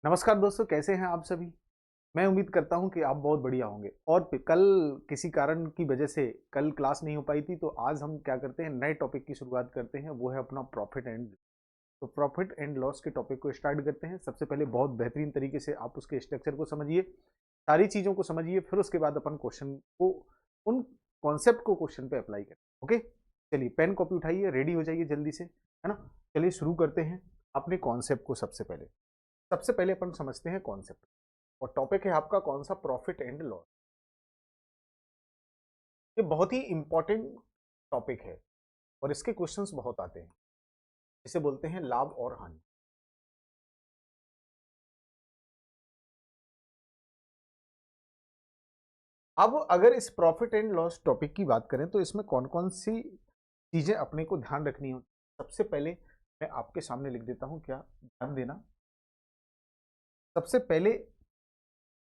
नमस्कार दोस्तों, कैसे हैं आप सभी। मैं उम्मीद करता हूं कि आप बहुत बढ़िया होंगे। और कल किसी कारण की वजह से कल क्लास नहीं हो पाई थी, तो आज हम क्या करते हैं, नए टॉपिक की शुरुआत करते हैं। वो है अपना प्रॉफिट एंड। तो प्रॉफिट एंड लॉस के टॉपिक को स्टार्ट करते हैं। सबसे पहले बहुत बेहतरीन तरीके से आप उसके स्ट्रक्चर को समझिए, सारी चीज़ों को समझिए, फिर उसके बाद अपन क्वेश्चन को, उन कॉन्सेप्ट को क्वेश्चन पे अप्लाई करें। ओके, चलिए पेन कॉपी उठाइए, रेडी हो जाइए जल्दी से, है ना। चलिए शुरू करते हैं अपने कॉन्सेप्ट को। सबसे पहले अपन समझते हैं कॉन्सेप्ट। और टॉपिक है आपका कौन सा, प्रॉफिट एंड लॉस। ये बहुत ही इंपॉर्टेंट टॉपिक है और इसके क्वेश्चंस बहुत आते हैं। इसे बोलते हैं लाभ और हानि। अब अगर इस प्रॉफिट एंड लॉस टॉपिक की बात करें तो इसमें कौन कौन सी चीजें अपने को ध्यान रखनी होती। सबसे पहले मैं आपके सामने लिख देता हूं, क्या ध्यान देना। सबसे पहले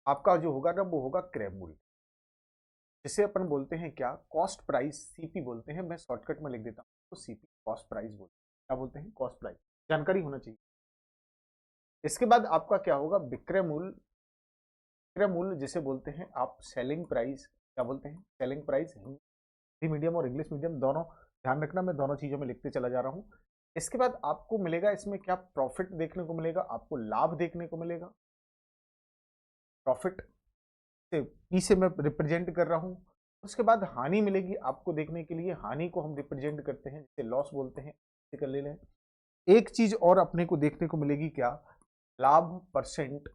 आपका जो होगा ना, वो होगा क्रय मूल्य, जिसे अपन बोलते हैं क्या, कॉस्ट प्राइस, सीपी बोलते हैं। मैं शॉर्टकट में लिख देता हूं तो सीपी, कॉस्ट प्राइस बोलते हैं। क्या बोलते हैं, कॉस्ट प्राइस। जानकारी होना चाहिए। इसके बाद आपका क्या होगा, विक्रय मूल्य। विक्रय मूल्य जिसे बोलते हैं आप सेलिंग प्राइस। क्या बोलते हैं, सेलिंग प्राइस। हिंदी मीडियम और इंग्लिश मीडियम दोनों ध्यान रखना, मैं दोनों चीजों में लिखते चला जा रहा हूं। इसके बाद आपको मिलेगा इसमें क्या, प्रॉफिट देखने को मिलेगा, आपको लाभ देखने को मिलेगा। प्रॉफिट से पी से मैं रिप्रेजेंट कर रहा हूं। उसके बाद हानि मिलेगी आपको देखने के लिए, हानि को हम रिप्रेजेंट करते हैं, जिसे लॉस बोलते हैं। कर ले लें। एक चीज और अपने को देखने को मिलेगी, क्या, लाभ परसेंट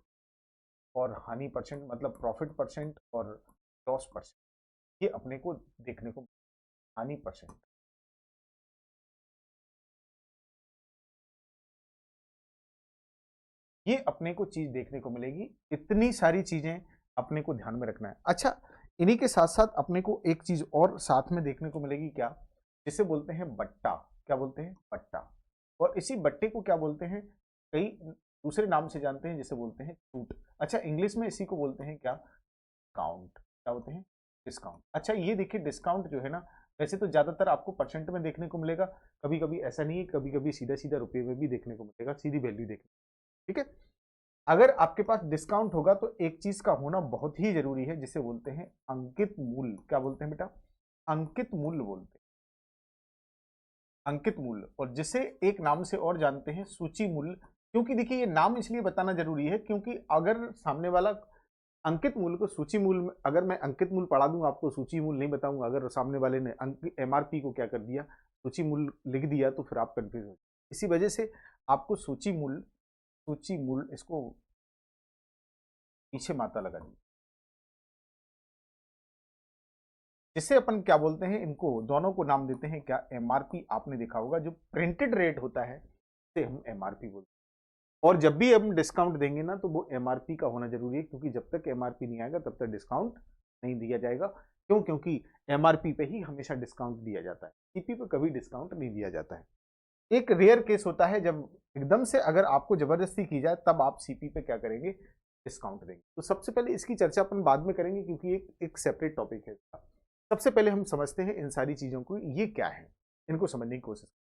और हानि परसेंट, मतलब प्रॉफिट परसेंट और लॉस परसेंट। ये अपने को देखने को, हानि परसेंट, ये अपने को चीज देखने को मिलेगी। इतनी सारी चीजें अपने को ध्यान में रखना है। अच्छा, इन्हीं के साथ साथ अपने को एक चीज और साथ में देखने को मिलेगी, क्या, जिसे बोलते हैं बट्टा। क्या बोलते हैं, बट्टा। और इसी बट्टे को क्या बोलते हैं, कई दूसरे नाम से जानते हैं, जिसे बोलते हैं छूट। अच्छा, इंग्लिश में इसी को बोलते हैं क्या, डिस्काउंट। क्या बोलते हैं, डिस्काउंट। अच्छा, ये देखिए डिस्काउंट जो है ना, वैसे तो ज्यादातर आपको परसेंट में देखने को मिलेगा। कभी कभी ऐसा नहीं है, कभी कभी सीधा सीधा रुपए में भी देखने को मिलेगा, सीधी वैल्यू देखने। ठीक है। अगर आपके पास डिस्काउंट होगा तो एक चीज का होना बहुत ही जरूरी है, जिसे बोलते हैं अंकित मूल्य। क्या बोलते हैं बेटा, अंकित मूल्य बोलते हैं, अंकित मूल्य। और जिसे एक नाम से और जानते हैं, सूची मूल्य। क्योंकि देखिए ये नाम इसलिए बताना जरूरी है, क्योंकि अगर सामने वाला अंकित मूल्य को सूची मूल्य में, अगर मैं अंकित मूल्य पढ़ा दूं आपको, सूची मूल्य नहीं बताऊंगा, अगर सामने वाले ने एमआरपी को क्या कर दिया, सूची मूल्य लिख दिया, तो फिर आप कंफ्यूज हो। इसी वजह से आपको सूची मूल्य, सूची मूल्य, इसको पीछे माता लगा दी, जिसे अपन क्या बोलते हैं, इनको दोनों को नाम देते हैं क्या, एमआरपी। आपने देखा होगा जो प्रिंटेड रेट होता है उसे हम एमआरपी बोलते हैं। और जब भी हम डिस्काउंट देंगे ना, तो वो एमआरपी का होना जरूरी है, क्योंकि जब तक एमआरपी नहीं आएगा तब तक डिस्काउंट नहीं दिया जाएगा। क्यों, क्योंकि एमआरपी पे ही हमेशा डिस्काउंट दिया जाता है, सीपी पे कभी डिस्काउंट नहीं दिया जाता है। एक रेयर केस होता है जब एकदम से अगर आपको जबरदस्ती की जाए, तब आप सीपी पे क्या करेंगे, डिस्काउंट देंगे। तो सबसे पहले इसकी चर्चा अपन बाद में करेंगे, क्योंकि एक सेपरेट टॉपिक है। सबसे पहले हम समझते हैं इन सारी चीजों को, ये क्या है, इनको समझने की कोशिश।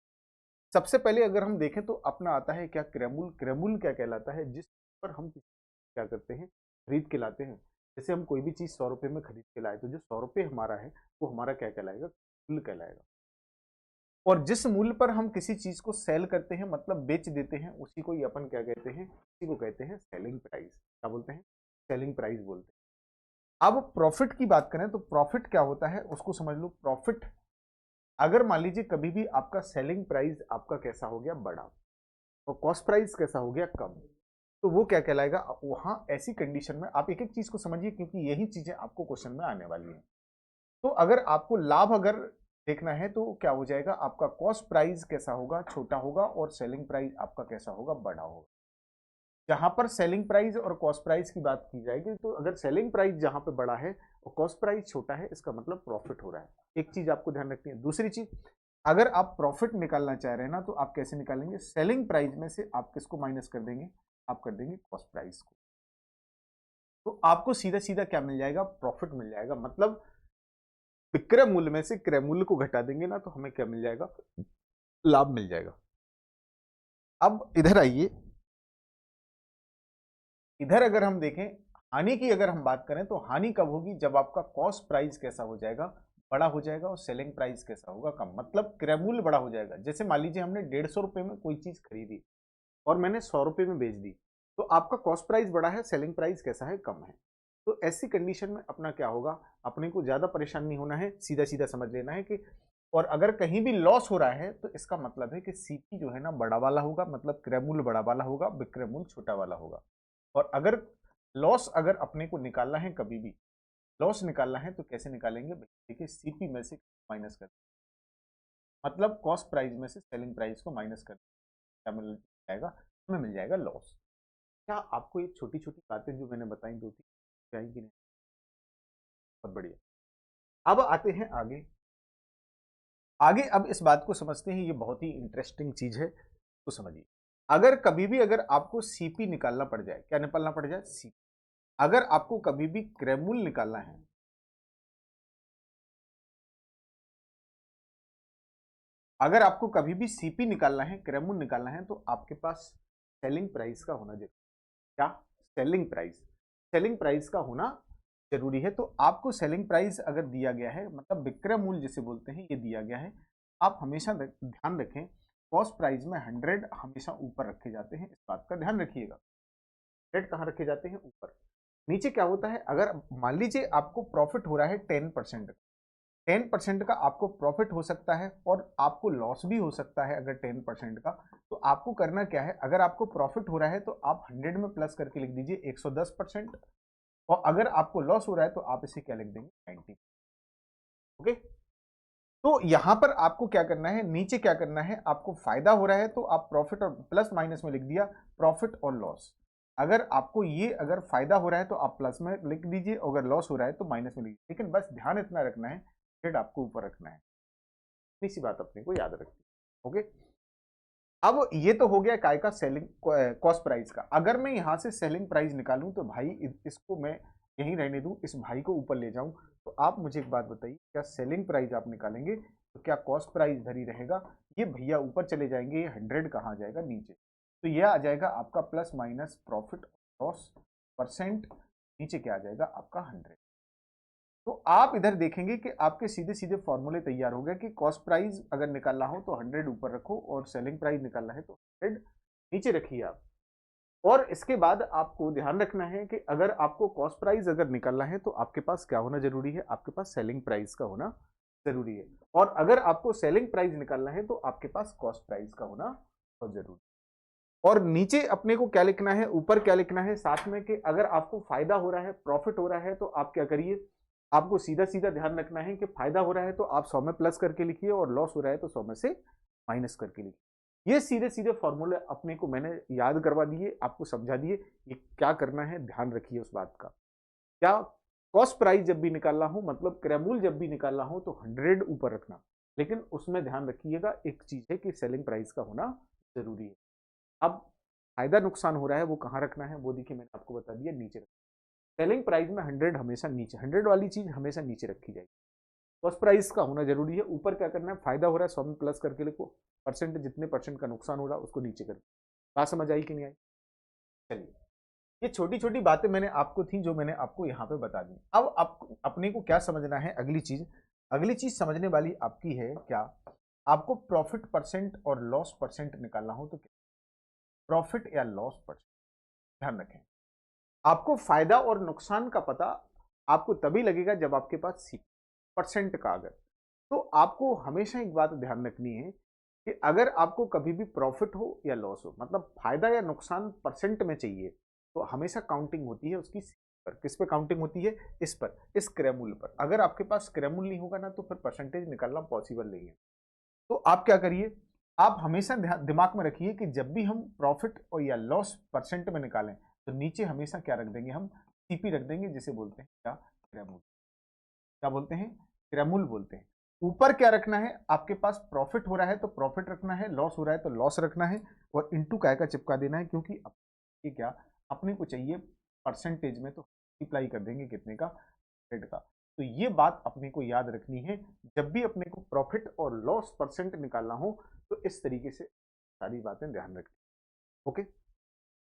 सबसे पहले अगर हम देखें तो अपना आता है क्या, क्रयमूल्य। क्रयमूल्य क्या कहलाता है, जिस पर हम क्या करते हैं, खरीद के लाते हैं। जैसे हम कोई भी चीज 100 रुपए में खरीद के लाए, तो जो 100 रुपए हमारा है, वो हमारा क्या कहलाएगा, मूल्य कहलाएगा। और जिस मूल्य पर हम किसी चीज को सेल करते हैं, मतलब बेच देते हैं, उसी को ही अपन क्या कहते हैं, उसी को कहते हैं सेलिंग प्राइस। क्या बोलते हैं, सेलिंग प्राइस बोलते हैं। अब प्रॉफिट की बात करें तो प्रॉफिट क्या होता है, उसको समझ लो। प्रॉफिट, अगर मान लीजिए कभी भी आपका सेलिंग प्राइस आपका कैसा हो गया, बड़ा, और कॉस्ट प्राइस कैसा हो गया, कम, तो वो क्या कहलाएगा। वहां ऐसी कंडीशन में आप एक एक चीज को समझिए, क्योंकि यही चीजें आपको क्वेश्चन में आने वाली हैं। तो अगर आपको लाभ अगर देखना है, तो क्या हो जाएगा, आपका कॉस्ट प्राइस कैसा होगा, छोटा होगा, और सेलिंग प्राइस आपका कैसा होगा, बड़ा होगा। जहां पर सेलिंग प्राइस और कॉस्ट प्राइस की बात की जाएगी, तो अगर सेलिंग प्राइस जहां पे बड़ा है और कॉस्ट प्राइस छोटा है, इसका मतलब प्रॉफिट हो रहा है। एक चीज आपको ध्यान रखनी है। दूसरी चीज, अगर आप प्रॉफिट निकालना चाह रहे हैं ना, तो आप कैसे निकालेंगे, सेलिंग प्राइस में से आप किसको माइनस कर देंगे, आप कर देंगे कॉस्ट प्राइस को। तो आपको सीधा सीधा क्या मिल जाएगा, प्रॉफिट मिल जाएगा। मतलब विक्रय मूल्य में से क्रय मूल्य को घटा देंगे ना, तो हमें क्या मिल जाएगा, लाभ मिल जाएगा। अब इधर आइए, इधर अगर हम देखें हानि की, अगर हम बात करें तो हानि कब होगी, जब आपका कॉस्ट प्राइस कैसा हो जाएगा, बड़ा हो जाएगा, और सेलिंग प्राइस कैसा होगा, कम, मतलब क्रय मूल्य बड़ा हो जाएगा। जैसे मान लीजिए हमने 150 रुपए में कोई चीज खरीदी और मैंने 100 रुपए में बेच दी, तो आपका कॉस्ट प्राइस बड़ा है, सेलिंग प्राइस कैसा है, कम है। तो ऐसी कंडीशन में अपना क्या होगा, अपने को ज्यादा परेशान नहीं होना है, सीधा सीधा समझ लेना है कि, और अगर कहीं भी लॉस हो रहा है तो इसका मतलब है कि सीपी जो है ना बड़ा वाला होगा, मतलब क्रय मूल्य बड़ा वाला होगा, विक्रय मूल्य छोटा वाला होगा। और अगर लॉस अगर अपने को निकालना है, कभी भी लॉस निकालना है तो कैसे निकालेंगे, देखिए सीपी में से माइनस कर, मतलब कॉस्ट प्राइस में से सेलिंग प्राइस को माइनस कर, क्या मिल जाएगा, हमें मिल जाएगा लॉस। क्या आपको ये छोटी छोटी बातें जो मैंने बताई दो तीन आएंगी नहीं? बहुत बढ़िया। अब आते हैं आगे। आगे अब इस बात को समझते हैं, ये बहुत ही इंटरेस्टिंग चीज है, तो समझिए। अगर कभी भी अगर आपको सीपी निकालना पड़ जाए, क्या निकालना पड़ जाए, सीपी। अगर आपको कभी भी क्रय मूल्य निकालना है, अगर आपको कभी भी सीपी निकालना है, क्रय मूल्य निकालना है, तो आपके पास सेलिंग प्राइस का होना जरूरी। क्या, सेलिंग प्राइस, सेलिंग प्राइस का होना जरूरी है। तो आपको सेलिंग प्राइस अगर दिया गया है, मतलब विक्रय मूल्य जिसे बोलते हैं, ये दिया गया है, आप हमेशा ध्यान रखें, कॉस्ट प्राइस में 100 हमेशा ऊपर रखे जाते हैं, इस बात का ध्यान रखिएगा। 100 कहाँ रखे जाते हैं, ऊपर। नीचे क्या होता है, अगर मान लीजिए आपको प्रॉफिट हो रहा है 10%, 10% का आपको प्रॉफिट हो सकता है और आपको लॉस भी हो सकता है अगर 10% का। तो आपको करना क्या है, अगर आपको प्रॉफिट हो रहा है तो आप 100 में प्लस करके लिख दीजिए 110%, और अगर आपको लॉस हो रहा है तो आप इसे क्या लिख देंगे, 90। ओके। तो यहां पर आपको क्या करना है, नीचे क्या करना है, आपको फायदा हो रहा है तो आप प्रॉफिट और प्लस माइनस में लिख दिया प्रॉफिट और लॉस। अगर आपको ये अगर फायदा हो रहा है तो आप प्लस में लिख दीजिए, अगर लॉस हो रहा है तो माइनस में लिखिए, लेकिन बस ध्यान इतना रखना है, हेड आपको ऊपर रखना है, इतनी सी बात अपने को याद रखनी। ओके। अब ये तो हो गया काय का, सेलिंग कॉस्ट प्राइस का। अगर मैं यहां से सेलिंग प्राइस निकालूं तो भाई इसको मैं यहीं रहने दूं, इस भाई को ऊपर ले जाऊं, तो आप मुझे एक बात बताइए, क्या सेलिंग प्राइस आप निकालेंगे तो क्या कॉस्ट प्राइस इधर ही रहेगा, ये भैया ऊपर चले जाएंगे, ये 100 कहाँ जाएगा, नीचे। तो ये आ जाएगा आपका plus minus profit loss percent, नीचे क्या आ जाएगा आपका 100। तो आप इधर देखेंगे कि आपके सीधे सीधे फॉर्मूले तैयार हो गए कि कॉस्ट प्राइस अगर निकालना हो तो 100 ऊपर रखो, और सेलिंग प्राइस निकालना है तो 100 नीचे रखिए आप। और इसके बाद आपको ध्यान रखना है कि अगर आपको कॉस्ट प्राइस अगर निकालना है तो आपके पास क्या होना जरूरी है, आपके पास सेलिंग प्राइस का होना जरूरी है। और अगर आपको सेलिंग प्राइस निकालना है तो आपके पास कॉस्ट प्राइस का होना बहुत जरूरी है। और नीचे अपने को क्या लिखना है, ऊपर क्या लिखना है साथ में, कि अगर आपको फायदा हो रहा है, प्रॉफिट हो रहा है, तो आप क्या करिए, आपको सीधा सीधा ध्यान रखना है कि फायदा हो रहा है तो आप 100 में प्लस करके लिखिए, और लॉस हो रहा है तो 100 में से माइनस करके लिखिए। ये सीधे सीधे फॉर्मूले अपने को मैंने याद करवा दिए, आपको समझा दिए, ये क्या करना है, ध्यान रखिए उस बात का। क्या, कॉस्ट प्राइस जब भी निकालना हो, मतलब क्रय मूल्य जब भी निकालना हो तो 100 ऊपर रखना, लेकिन उसमें ध्यान रखिएगा एक चीज है कि सेलिंग प्राइस का होना जरूरी है। अब फायदा नुकसान हो रहा है वो कहाँ रखना है, वो देखिए मैंने आपको बता दिया, नीचे रखना। सेलिंग प्राइस में 100 हमेशा नीचे, 100 वाली चीज हमेशा नीचे रखी जाएगी। कॉस्ट प्राइस का होना जरूरी है, ऊपर क्या करना है, फायदा हो रहा है 100 में प्लस करके लिखो, परसेंट जितने परसेंट का नुकसान हो रहा है उसको नीचे कर। बात समझ आई कि नहीं आई? चलिए, ये छोटी छोटी बातें मैंने आपको थी जो मैंने आपको यहाँ पे बता दी। अब आप अपने को क्या समझना है, अगली चीज, अगली चीज समझने वाली आपकी है क्या, आपको प्रॉफिट परसेंट और लॉस परसेंट निकालना हो तो प्रॉफिट या लॉस परसेंट, ध्यान रखें। आपको फायदा और नुकसान का पता आपको तभी लगेगा जब आपके पास सी परसेंट का अगर, तो आपको हमेशा एक बात ध्यान रखनी है कि अगर आपको कभी भी प्रॉफिट हो या लॉस हो, मतलब फायदा या नुकसान परसेंट में चाहिए, तो हमेशा काउंटिंग होती है उसकी पर, किस पे काउंटिंग होती है, इस पर, इस क्रय मूल्य पर। अगर आपके पास क्रय मूल्य नहीं होगा ना तो फिर परसेंटेज निकालना पॉसिबल नहीं है। तो आप क्या करिए, आप हमेशा दिमाग में रखिए कि जब भी हम प्रॉफिट और या लॉस परसेंट में निकालें तो नीचे हमेशा क्या रख देंगे, हम सीपी रख देंगे, जिसे बोलते हैं क्या, क्रय मूल्य। क्या बोलते हैं, क्रय मूल्य बोलते हैं। ऊपर क्या रखना है, आपके पास प्रॉफिट हो रहा है तो प्रॉफिट रखना है, लॉस हो रहा है तो लॉस रखना है, और इंटू काय का चिपका देना है, क्योंकि ये क्या अपने को चाहिए परसेंटेज में, तो मल्टीप्लाई कर देंगे कितने का, 100 का। तो ये बात अपने को याद रखनी है, जब भी अपने को प्रॉफिट और लॉस परसेंट निकालना हो तो इस तरीके से सारी बातें ध्यान रखनी। ओके।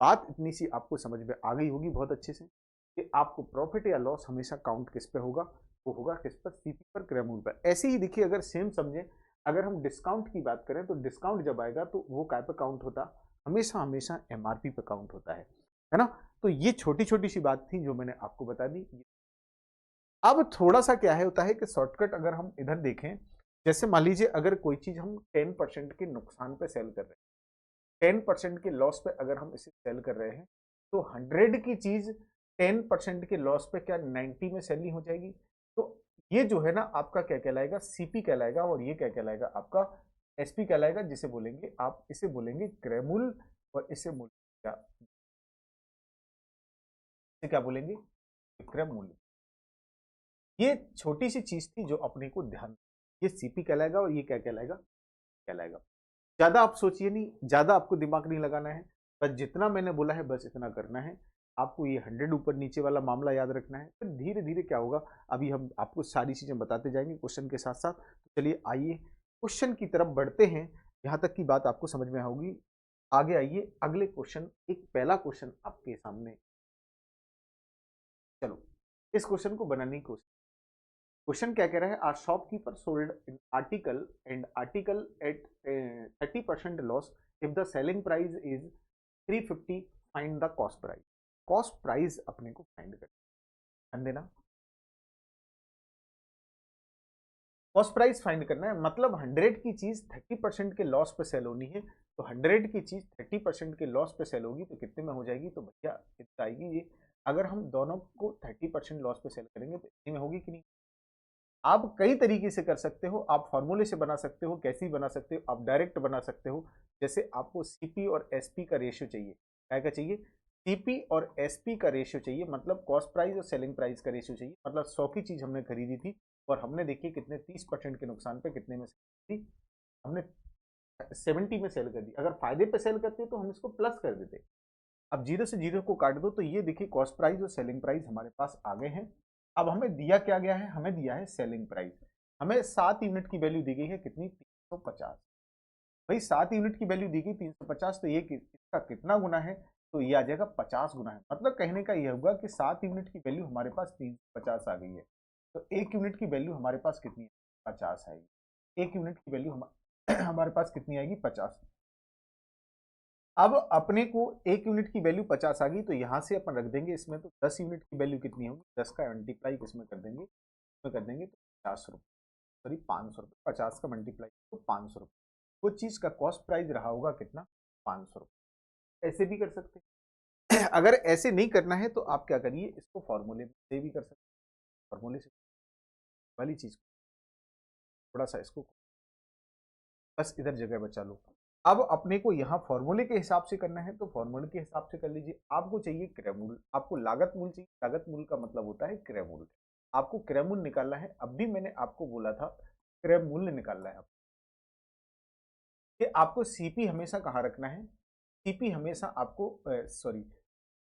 बात इतनी सी आपको समझ में आ गई होगी बहुत अच्छे से कि आपको प्रॉफिट या लॉस हमेशा काउंट किस पे होगा, वो होगा किस पर, सीपी पर, क्रय पर। ऐसे ही देखिए अगर सेम समझे, अगर हम डिस्काउंट की बात करें तो डिस्काउंट जब आएगा तो वो काय पे काउंट होता, हमेशा हमेशा एमआरपी पे काउंट होता है ना। तो ये छोटी छोटी सी बात थी जो मैंने आपको बता दी। अब थोड़ा सा क्या है होता है कि शॉर्टकट अगर हम इधर देखें, जैसे मान लीजिए अगर कोई चीज हम 10% के नुकसान पे सेल कर रहे हैं, 10% के लॉस पे अगर हम इसे सेल कर रहे हैं, तो 100 की चीज 10% के लॉस पे क्या 90 में सेल नहीं हो जाएगी? तो ये जो है ना आपका क्या कहलाएगा, सीपी कहलाएगा, और ये क्या कहलाएगा आपका एसपी कहलाएगा, जिसे बोलेंगे आप, इसे बोलेंगे क्रय मूल्य, और इसे बोलेंगे क्या, इसे क्या बोलेंगे, विक्रय मूल्य। ये छोटी सी चीज थी जो अपने को ध्यान, ये सीपी कहलाएगा और ये क्या कहलाएगा, कहलाएगा। ज्यादा आप सोचिए नहीं, ज्यादा आपको दिमाग नहीं लगाना है, बस जितना मैंने बोला है बस इतना करना है। आपको ये 100 ऊपर नीचे वाला मामला याद रखना है, फिर धीरे धीरे क्या होगा, अभी हम आपको सारी चीजें बताते जाएंगे क्वेश्चन के साथ साथ। तो चलिए आइए क्वेश्चन की तरफ बढ़ते हैं, यहाँ तक की बात आपको समझ में होगी। आगे आइए अगले क्वेश्चन, एक पहला क्वेश्चन आपके सामने, चलो इस क्वेश्चन को बनाने की कोशिश। क्वेश्चन क्या कह रहा है, are shopkeeper sold in article at 30% loss if the selling price is 350, find the cost price. Cost price अपने को फाइंड करना, ध्यान देना, कॉस्ट प्राइस फाइंड करना है, मतलब 100 की चीज 30% के लॉस पे सेल होनी है, तो 100 की चीज 30% के लॉस पे सेल होगी तो कितने में हो जाएगी, तो भैया कितना आएगी ये, अगर हम दोनों को 30% लॉस पे सेल करेंगे तो इतने में होगी कि नहीं। आप कई तरीके से कर सकते हो, आप फॉर्मूले से बना सकते हो, कैसे बना सकते हो, आप डायरेक्ट बना सकते हो। जैसे आपको सीपी और एसपी का रेशियो चाहिए, क्या क्या चाहिए, सीपी और एसपी का रेशियो चाहिए, मतलब कॉस्ट प्राइस और सेलिंग प्राइस का रेशियो चाहिए। मतलब 100 की चीज हमने खरीदी थी और हमने देखी कितने 30% के नुकसान पे कितने में थी, हमने 70 में सेल कर दी। अगर फायदे पे सेल करते तो हम इसको प्लस कर देते। अब जीरो से जीरो को काट दो तो ये देखिए कॉस्ट प्राइस और सेलिंग प्राइस हमारे पास आ गए हैं। अब हमें दिया क्या गया है, हमें दिया है सेलिंग प्राइस, हमें 7 यूनिट की वैल्यू दी गई है कितनी, 350। भाई 7 यूनिट की वैल्यू दी गई 350, तो ये इसका कितना गुना है, तो ये आ जाएगा 50 गुना है। मतलब कहने का ये होगा कि 7 यूनिट की वैल्यू हमारे पास 350 आ गई है, तो 1 यूनिट की वैल्यू हमारे पास कितनी है, 50 आएगी। 1 यूनिट की वैल्यू हमारे पास कितनी आएगी, 50। अब अपने को 1 यूनिट की वैल्यू 50 आ गई, तो यहां से अपन रख देंगे इसमें, तो 10 यूनिट की वैल्यू कितनी होगी, 10 का मल्टीप्लाई किसमें कर देंगे, इसमें कर देंगे तो 50 रुपये, सॉरी 500 रुपये, 50 का मल्टीप्लाई तो 500 रुपये। वो चीज का कॉस्ट प्राइस रहा होगा कितना, 500 रुपये। ऐसे भी कर सकते हैं। अगर ऐसे नहीं करना है तो आप क्या करिए, इसको फॉर्मूले से भी कर सकते हैं, फॉर्मूले से वाली चीज थोड़ा सा इसको बस इधर जगह बचा लो। अब अपने को यहाँ फॉर्मूले के हिसाब से करना है, तो फॉर्मूले के हिसाब से कर लीजिए। आपको चाहिए क्रय मूल्य, आपको लागत मूल्य चाहिए, लागत मूल्य का मतलब होता है क्रय मूल्य। आपको क्रय मूल्य निकालना है, अब भी मैंने आपको बोला था क्रय मूल्य निकालना है। कि आपको सीपी हमेशा कहाँ रखना है, सीपी हमेशा आपको सॉरी,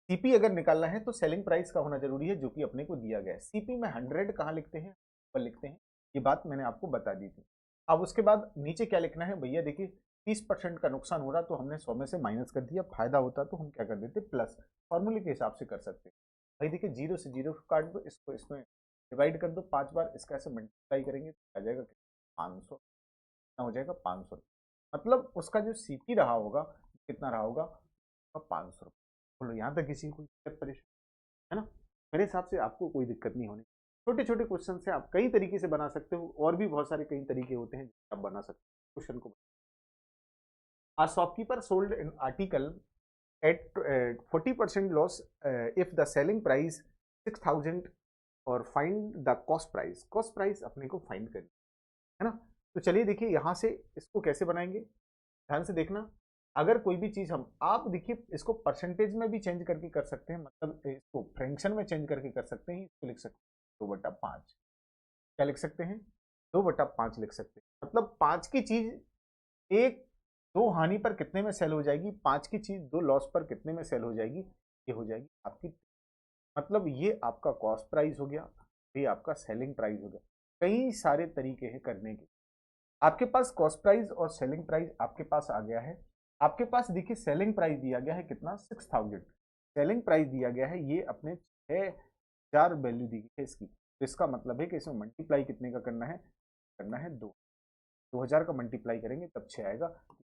सीपी अगर निकालना है तो सेलिंग प्राइस का होना जरूरी है, जो कि अपने को दिया गया है। सीपी में 100 कहाँ लिखते हैं, पर लिखते हैं, ये बात मैंने आपको बता दी थी। अब उसके बाद नीचे क्या लिखना है भैया, देखिए 30% का नुकसान हो रहा तो हमने 100 में से माइनस कर दिया, फायदा होता तो हम क्या कर देते, प्लस। फॉर्मूले के हिसाब से कर सकते हैं। भाई देखिए जीरो से जीरो काट दो, इसको इसमें डिवाइड कर दो 5 बार, इसका ऐसे मल्टीप्लाई करेंगे तो आ जाएगा 500, हो जाएगा 500। मतलब उसका जो सीपी रहा होगा कितना रहा होगा, 500 रुपये। बोलो यहाँ तक किसी को परेशानी है ना, मेरे हिसाब से आपको कोई दिक्कत नहीं होनी। छोटे छोटे क्वेश्चन से आप कई तरीके से बना सकते हो, और भी बहुत सारे कई तरीके होते हैं जिससे आप बना सकते हो क्वेश्चन को। A shopkeeper sold in article at 40% loss if the selling price 6000, और find the cost price. Cost price अपने को फाइंड करनी है ना। तो चलिए देखिए यहाँ से इसको कैसे बनाएंगे, ध्यान से देखना। अगर कोई भी चीज हम, आप देखिए इसको परसेंटेज में भी चेंज करके कर सकते हैं, मतलब इसको फ्रैक्शन में चेंज करके कर सकते हैं। इसको लिख सकते हैं 2/5, क्या लिख सकते हैं, 2/5 लिख सकते हैं। मतलब 5 की चीज एक, दो हानि पर कितने में सेल हो जाएगी, 5 की चीज 2 लॉस पर कितने में सेल हो जाएगी, ये हो जाएगी आपकी। मतलब ये आपका कॉस्ट प्राइस हो गया, ये आपका सेलिंग प्राइस हो गया। कई सारे तरीके हैं करने के। आपके पास कॉस्ट प्राइस और सेलिंग प्राइस आपके पास आ गया है। आपके पास देखिए सेलिंग प्राइस दिया गया है कितना 6000, सेलिंग प्राइस दिया गया है ये अपने 6000 वैल्यू दी गई है इसकी, तो इसका मतलब है कि इसमें मल्टीप्लाई कितने का करना है 2000 का मल्टीप्लाई करेंगे तब 6 आएगा।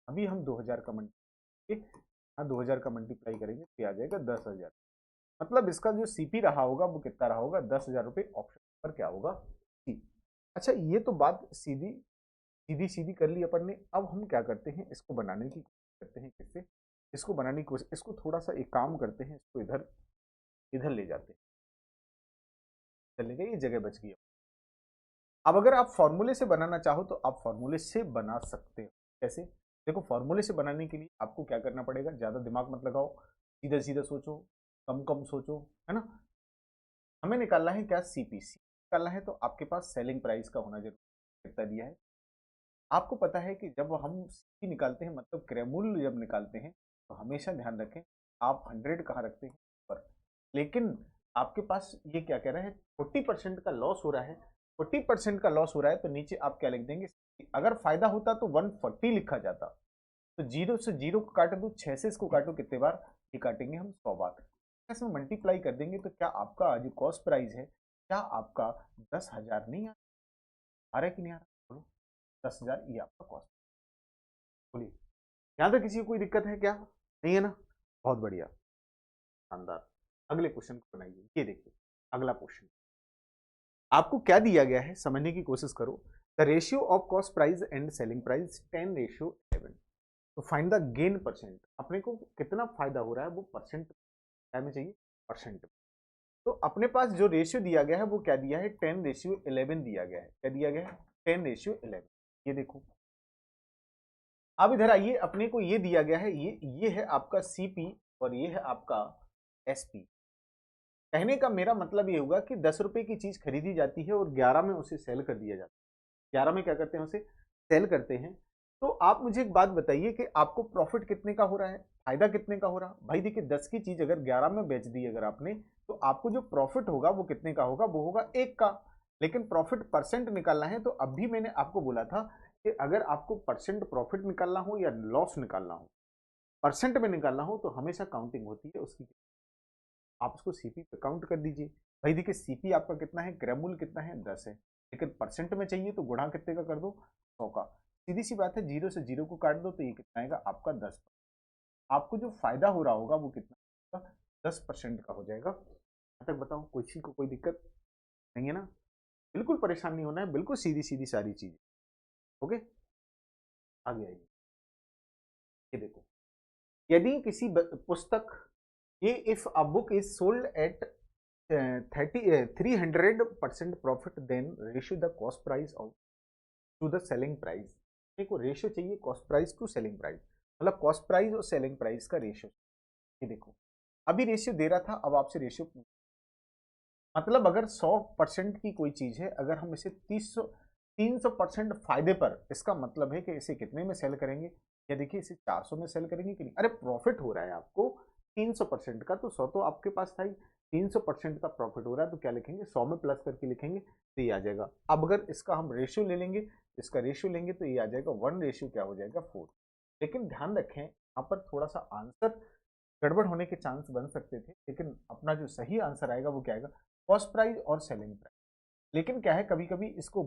अभी हम 2000 का मल्टीप्लाई, हाँ 2000 का मल्टीप्लाई करेंगे तो आ जाएगा 10,000। मतलब इसका जो सीपी रहा होगा वो कितना रहा होगा 10,000 रुपये, ऑप्शन पर क्या होगा सी। अच्छा ये तो बात सीधी सीधी सीधी कर ली अपन ने। अब हम क्या करते हैं, इसको बनाने की कोशिश करते हैं, किससे इसको बनाने की कोशिश, इसको थोड़ा सा एक काम करते हैं, इसको इधर इधर ले जाते हैं, चले गए, ये जगह बच गई। अब अगर आप फॉर्मूले से बनाना चाहो तो आप फॉर्मूले से बना सकते हो। कैसे? देखो फॉर्मूले से बनाने के लिए आपको क्या करना पड़ेगा, ज्यादा दिमाग मत लगाओ, सीधा सीधा सोचो, कम कम सोचो, है ना। हमें निकालना है क्या, सीपीसी निकालना है, तो आपके पास सेलिंग प्राइस का होना जरूरी, कितना दिया है आपको पता है कि जब हम सीपी निकालते हैं मतलब क्रय मूल्य जब निकालते हैं तो हमेशा ध्यान रखें आप 100 कहाँ रखते हैं पर, लेकिन आपके पास ये क्या कह रहा है 40% का लॉस हो रहा है, 40% का लॉस हो रहा है तो नीचे आप क्या लिख देंगे, अगर फायदा होता तो 140 लिखा जाता, तो जीरो से जीरो को काट दो, 6 से इसको काटो, कितने बार ये काटेंगे हम 100 बार, इसमें मल्टीप्लाई कर देंगे तो क्या आपका जो कॉस्ट प्राइस है क्या आपका 10,000 नहीं आ रहा है कि नहीं आ रहा, बोलो 10,000 ये आपका कॉस्ट, बोलिए यहां तक किसी को कोई दिक्कत है क्या, नहीं है ना, बहुत बढ़िया, शानदार। अगले क्वेश्चन को बनाइए, ये देखिए अगला क्वेश्चन आपको क्या दिया गया है समझने की कोशिश करो। The ratio of cost price and selling price 10:11, तो फाइंड द गेन परसेंट, अपने को कितना फायदा हो रहा है वो परसेंट क्या में चाहिए, परसेंट। तो अपने पास जो रेशियो दिया गया है वो क्या दिया है 10:11 दिया गया है, क्या दिया गया है 10:11, ये देखो। अब इधर आइए, अपने को ये दिया गया है, ये है आपका सीपी और ये है आपका एसपी। कहने का मेरा मतलब ये होगा कि 10 रुपए की चीज खरीदी जाती है और 11 में उसे सेल कर दिया जाता है, 11 में क्या करते हैं उसे सेल करते हैं। तो आप मुझे एक बात बताइए कि आपको प्रॉफिट कितने का हो रहा है, फायदा कितने का हो रहा है। भाई देखिए 10 की चीज अगर 11 में बेच दी अगर आपने, तो आपको जो प्रॉफिट होगा वो कितने का होगा, वो होगा 1 का। लेकिन प्रॉफिट परसेंट निकालना है, तो अभी मैंने आपको बोला था कि अगर आपको परसेंट प्रॉफिट निकालना हो या लॉस निकालना हो, परसेंट में निकालना हो तो हमेशा काउंटिंग होती है उसकी, आप उसको सीपी पे काउंट कर दीजिए। भाई देखिए सीपी आपका कितना है, क्रय मूल्य कितना है 10 है, लेकिन परसेंट में चाहिए तो गुणा कितने का कर दो 100 का, सीधी सी बात है, जीरो से जीरो को काट दो तो ये कितना आएगा आपका 10, आपको जो फायदा हो रहा होगा वो कितना होगा 10% का हो जाएगा। अब तक बताओ किसी को कोई दिक्कत नहीं है ना, बिल्कुल परेशान नहीं होना है, बिल्कुल सीधी सीधी सारी चीजें, ओके। आगे आइए, ये देखो, यदि किसी पुस्तक, ये if a book is sold at 300% profit then ratio the cost price of to the selling price, देखो रेशियो चाहिए cost price to selling price, मतलब कॉस्ट प्राइस और सेलिंग प्राइस का रेशियो। ये देखो अभी रेशियो दे रहा था, अब आपसे रेशियो, मतलब अगर 100% की कोई चीज है, अगर हम इसे 300% फायदे पर, इसका मतलब है कि इसे कितने में सेल करेंगे, या देखिए इसे 400 में सेल करेंगे कि नहीं, अरे प्रॉफिट हो रहा है आपको 300% का, तो 100 तो आपके पास था ही, 300% का प्रॉफिट हो रहा है तो क्या लिखेंगे 100 में प्लस करके लिखेंगे तो ये आ जाएगा। अब अगर इसका हम रेशियो ले लेंगे, इसका रेशियो लेंगे तो ये आ जाएगा 1 क्या हो जाएगा 4। लेकिन ध्यान रखें यहाँ पर थोड़ा सा आंसर गड़बड़ होने के चांस बन सकते थे, लेकिन अपना जो सही आंसर आएगा वो क्या आएगा, कॉस्ट प्राइस और सेलिंग प्राइस। लेकिन क्या है कभी कभी इसको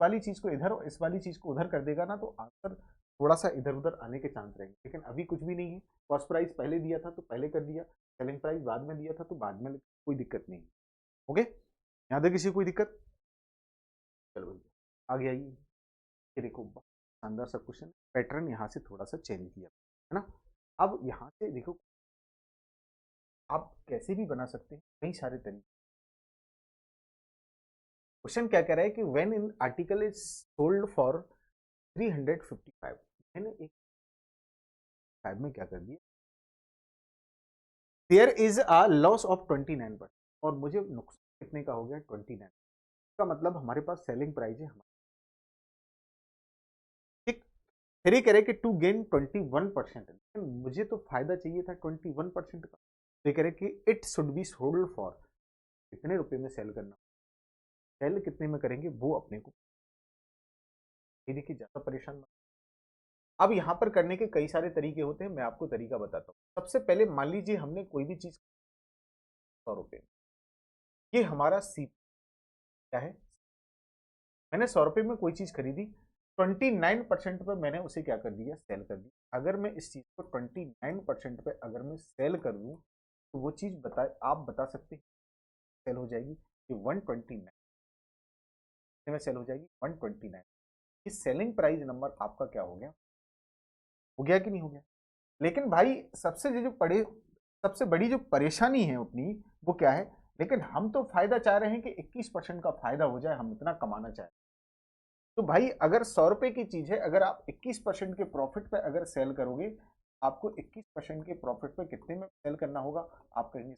वाली चीज को इधर और इस वाली चीज को उधर कर देगा ना, तो आंसर थोड़ा सा इधर उधर आने के चांस रहेंगे, लेकिन अभी कुछ भी नहीं है, कॉस्ट प्राइस पहले दिया था तो पहले कर दिया, सेलिंग प्राइस बाद में दिया था तो बाद में, कोई दिक्कत नहीं। ओके, यहाँ तक किसी को कोई दिक्कत, चलो भैया आगे आइए, ये देखो शानदार सा क्वेश्चन, पैटर्न यहाँ से थोड़ा सा चेंज किया है ना। अब यहाँ से देखो आप कैसे भी बना सकते हैं, कई सारे तरीके। क्वेश्चन क्या कह रहा है कि when in article is sold for 355, मैंने एक 5 में क्या कर दिया, there is a loss of 29%, और मुझे नुकसान कितने का हो गया 29, इसका मतलब हमारे पास सेलिंग प्राइस है हमारा, ठीक, फिर ये कह रहे कि टू गेन 21%, लेकिन मुझे तो फायदा चाहिए था 21% का, तो ये कह रहे कि it should be sold for, कितने रुपए में सेल करना, सेल कितने में करेंगे वो अपने को, ये देखिए ज्यादा परेशान मत। अब यहाँ पर करने के कई सारे तरीके होते हैं, मैं आपको तरीका बताता हूँ। सबसे पहले मान लीजिए हमने कोई भी चीज 100 रुपये, ये हमारा सी क्या है, मैंने 100 रुपये में कोई चीज खरीदी, 29% पे मैंने उसे क्या कर दिया, सेल कर दिया। अगर मैं इस चीज को 29% पे अगर मैं सेल कर दूं तो वो चीज आप बता सकते हैं सेल हो जाएगी कि 129 में सेल हो जाएगी 129। इस सेलिंग प्राइस नंबर आपका क्या हो गया कि नहीं हो गया। लेकिन भाई सबसे बड़ी जो परेशानी है अपनी वो क्या है, लेकिन हम तो फायदा चाह रहे हैं कि 21% का फायदा हो जाए, हम इतना कमाना चाह रहे हैं। तो भाई अगर 100 रुपए की चीज है, अगर आप 21% के प्रॉफिट पे अगर सेल करोगे, आपको 21% के प्रॉफिट पे कितने में सेल करना होगा, आप कहेंगे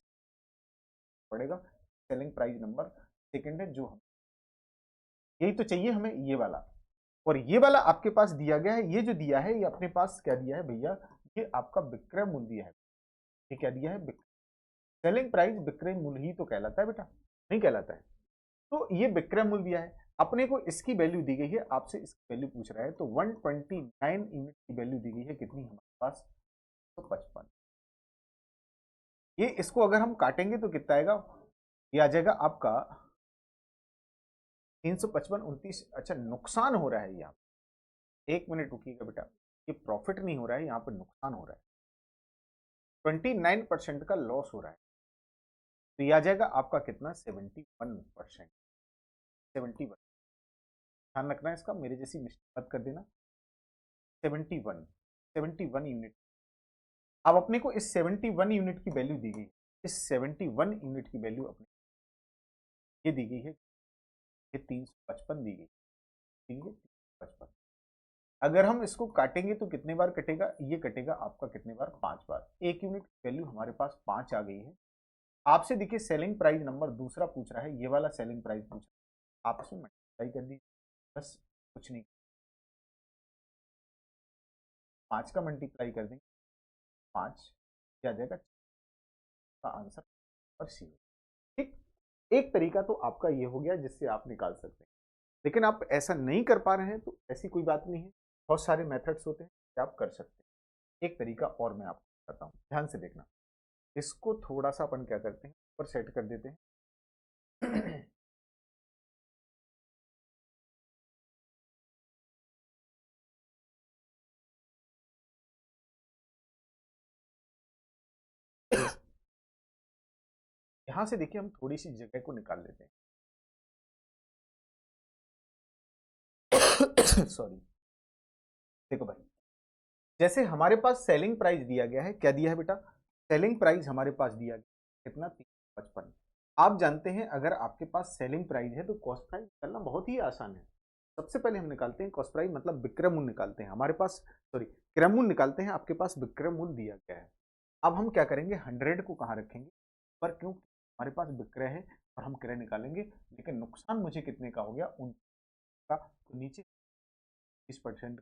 पड़ेगा सेलिंग प्राइस नंबर सेकंड है जो हम, यही तो चाहिए हमें ये वाला। और ये वाला आपके पास दिया गया है, ये जो दिया है ये अपने पास क्या दिया है भैया, ये आपका विक्रय मूल्य दिया है। ये क्या दिया है, सेलिंग प्राइस विक्रय मूल्य ही तो कहलाता है बेटा, नहीं कहलाता है। तो ये विक्रय मूल्य दिया है, अपने को इसकी वैल्यू दी गई है, आपसे इसकी वैल्यू पूछ रहा है, तो 129 यूनिट की वैल्यू दी गई है कितनी हमारे पास, तो 55। ये इसको अगर हम काटेंगे तो कितना आएगा, ये आ जाएगा आपका 355 29। अच्छा नुकसान हो रहा है यहाँ, एक मिनट रुकिएगा बेटा, ये प्रॉफिट नहीं हो रहा है, यहाँ पर नुकसान हो रहा है, 29% का लॉस हो रहा है। तो ये आ जाएगा आपका कितना, 71%। 71 ध्यान रखना है इसका, मेरे जैसी मिस्टेक मत कर देना। 71 यूनिट। अब अपने को इस 71 यूनिट की वैल्यू दी गई, इस 71 यूनिट की वैल्यू अपने ये दी गई है, ये 355 दी गई, ठीक है 355। अगर हम इसको काटेंगे तो कितने बार कटेगा, ये कटेगा आपका कितने बार, 5 बार। एक यूनिट की वैल्यू हमारे पास 5 आ गई है। आपसे देखिए सेलिंग प्राइस नंबर दूसरा पूछ रहा है, ये वाला सेलिंग प्राइस पूछ रहा है, आप इसमें मल्टीप्लाई कर दीजिए, बस कुछ नहीं, 5 का मल्टीप्लाई कर देंगे 5, क्या आ जाएगा का आंसर और सी। ठीक, एक तरीका तो आपका ये हो गया जिससे आप निकाल सकते हैं। लेकिन आप ऐसा नहीं कर पा रहे हैं तो ऐसी कोई बात नहीं है, बहुत सारे मेथड्स होते हैं कि आप कर सकते हैं। एक तरीका और मैं आपको बताता हूँ, ध्यान से देखना। इसको थोड़ा सा अपन क्या करते हैं, ऊपर सेट कर देते हैं। यहां से देखिए हम थोड़ी सी जगह को निकाल लेते हैं। सॉरी, देखो भाई, जैसे हमारे पास सेलिंग प्राइस दिया गया है, क्या दिया है बेटा, सेलिंग प्राइस हमारे पास दिया गया कितना, 355। आप जानते हैं अगर आपके पास सेलिंग प्राइस है तो कॉस्ट प्राइस निकालना बहुत ही आसान है। सबसे पहले हम निकालते हैं कॉस्ट प्राइस, मतलब विक्रय मूल्य निकालते हैं, हमारे पास सॉरी क्रय मूल्य निकालते हैं, आपके पास विक्रय मूल्य दिया गया है। अब हम क्या करेंगे, 100 को कहाँ रखेंगे, पर क्यों, हमारे पास विक्रय है और हम क्रय निकालेंगे, लेकिन नुकसान मुझे कितने का हो गया, उनका, तो नीचे 20%,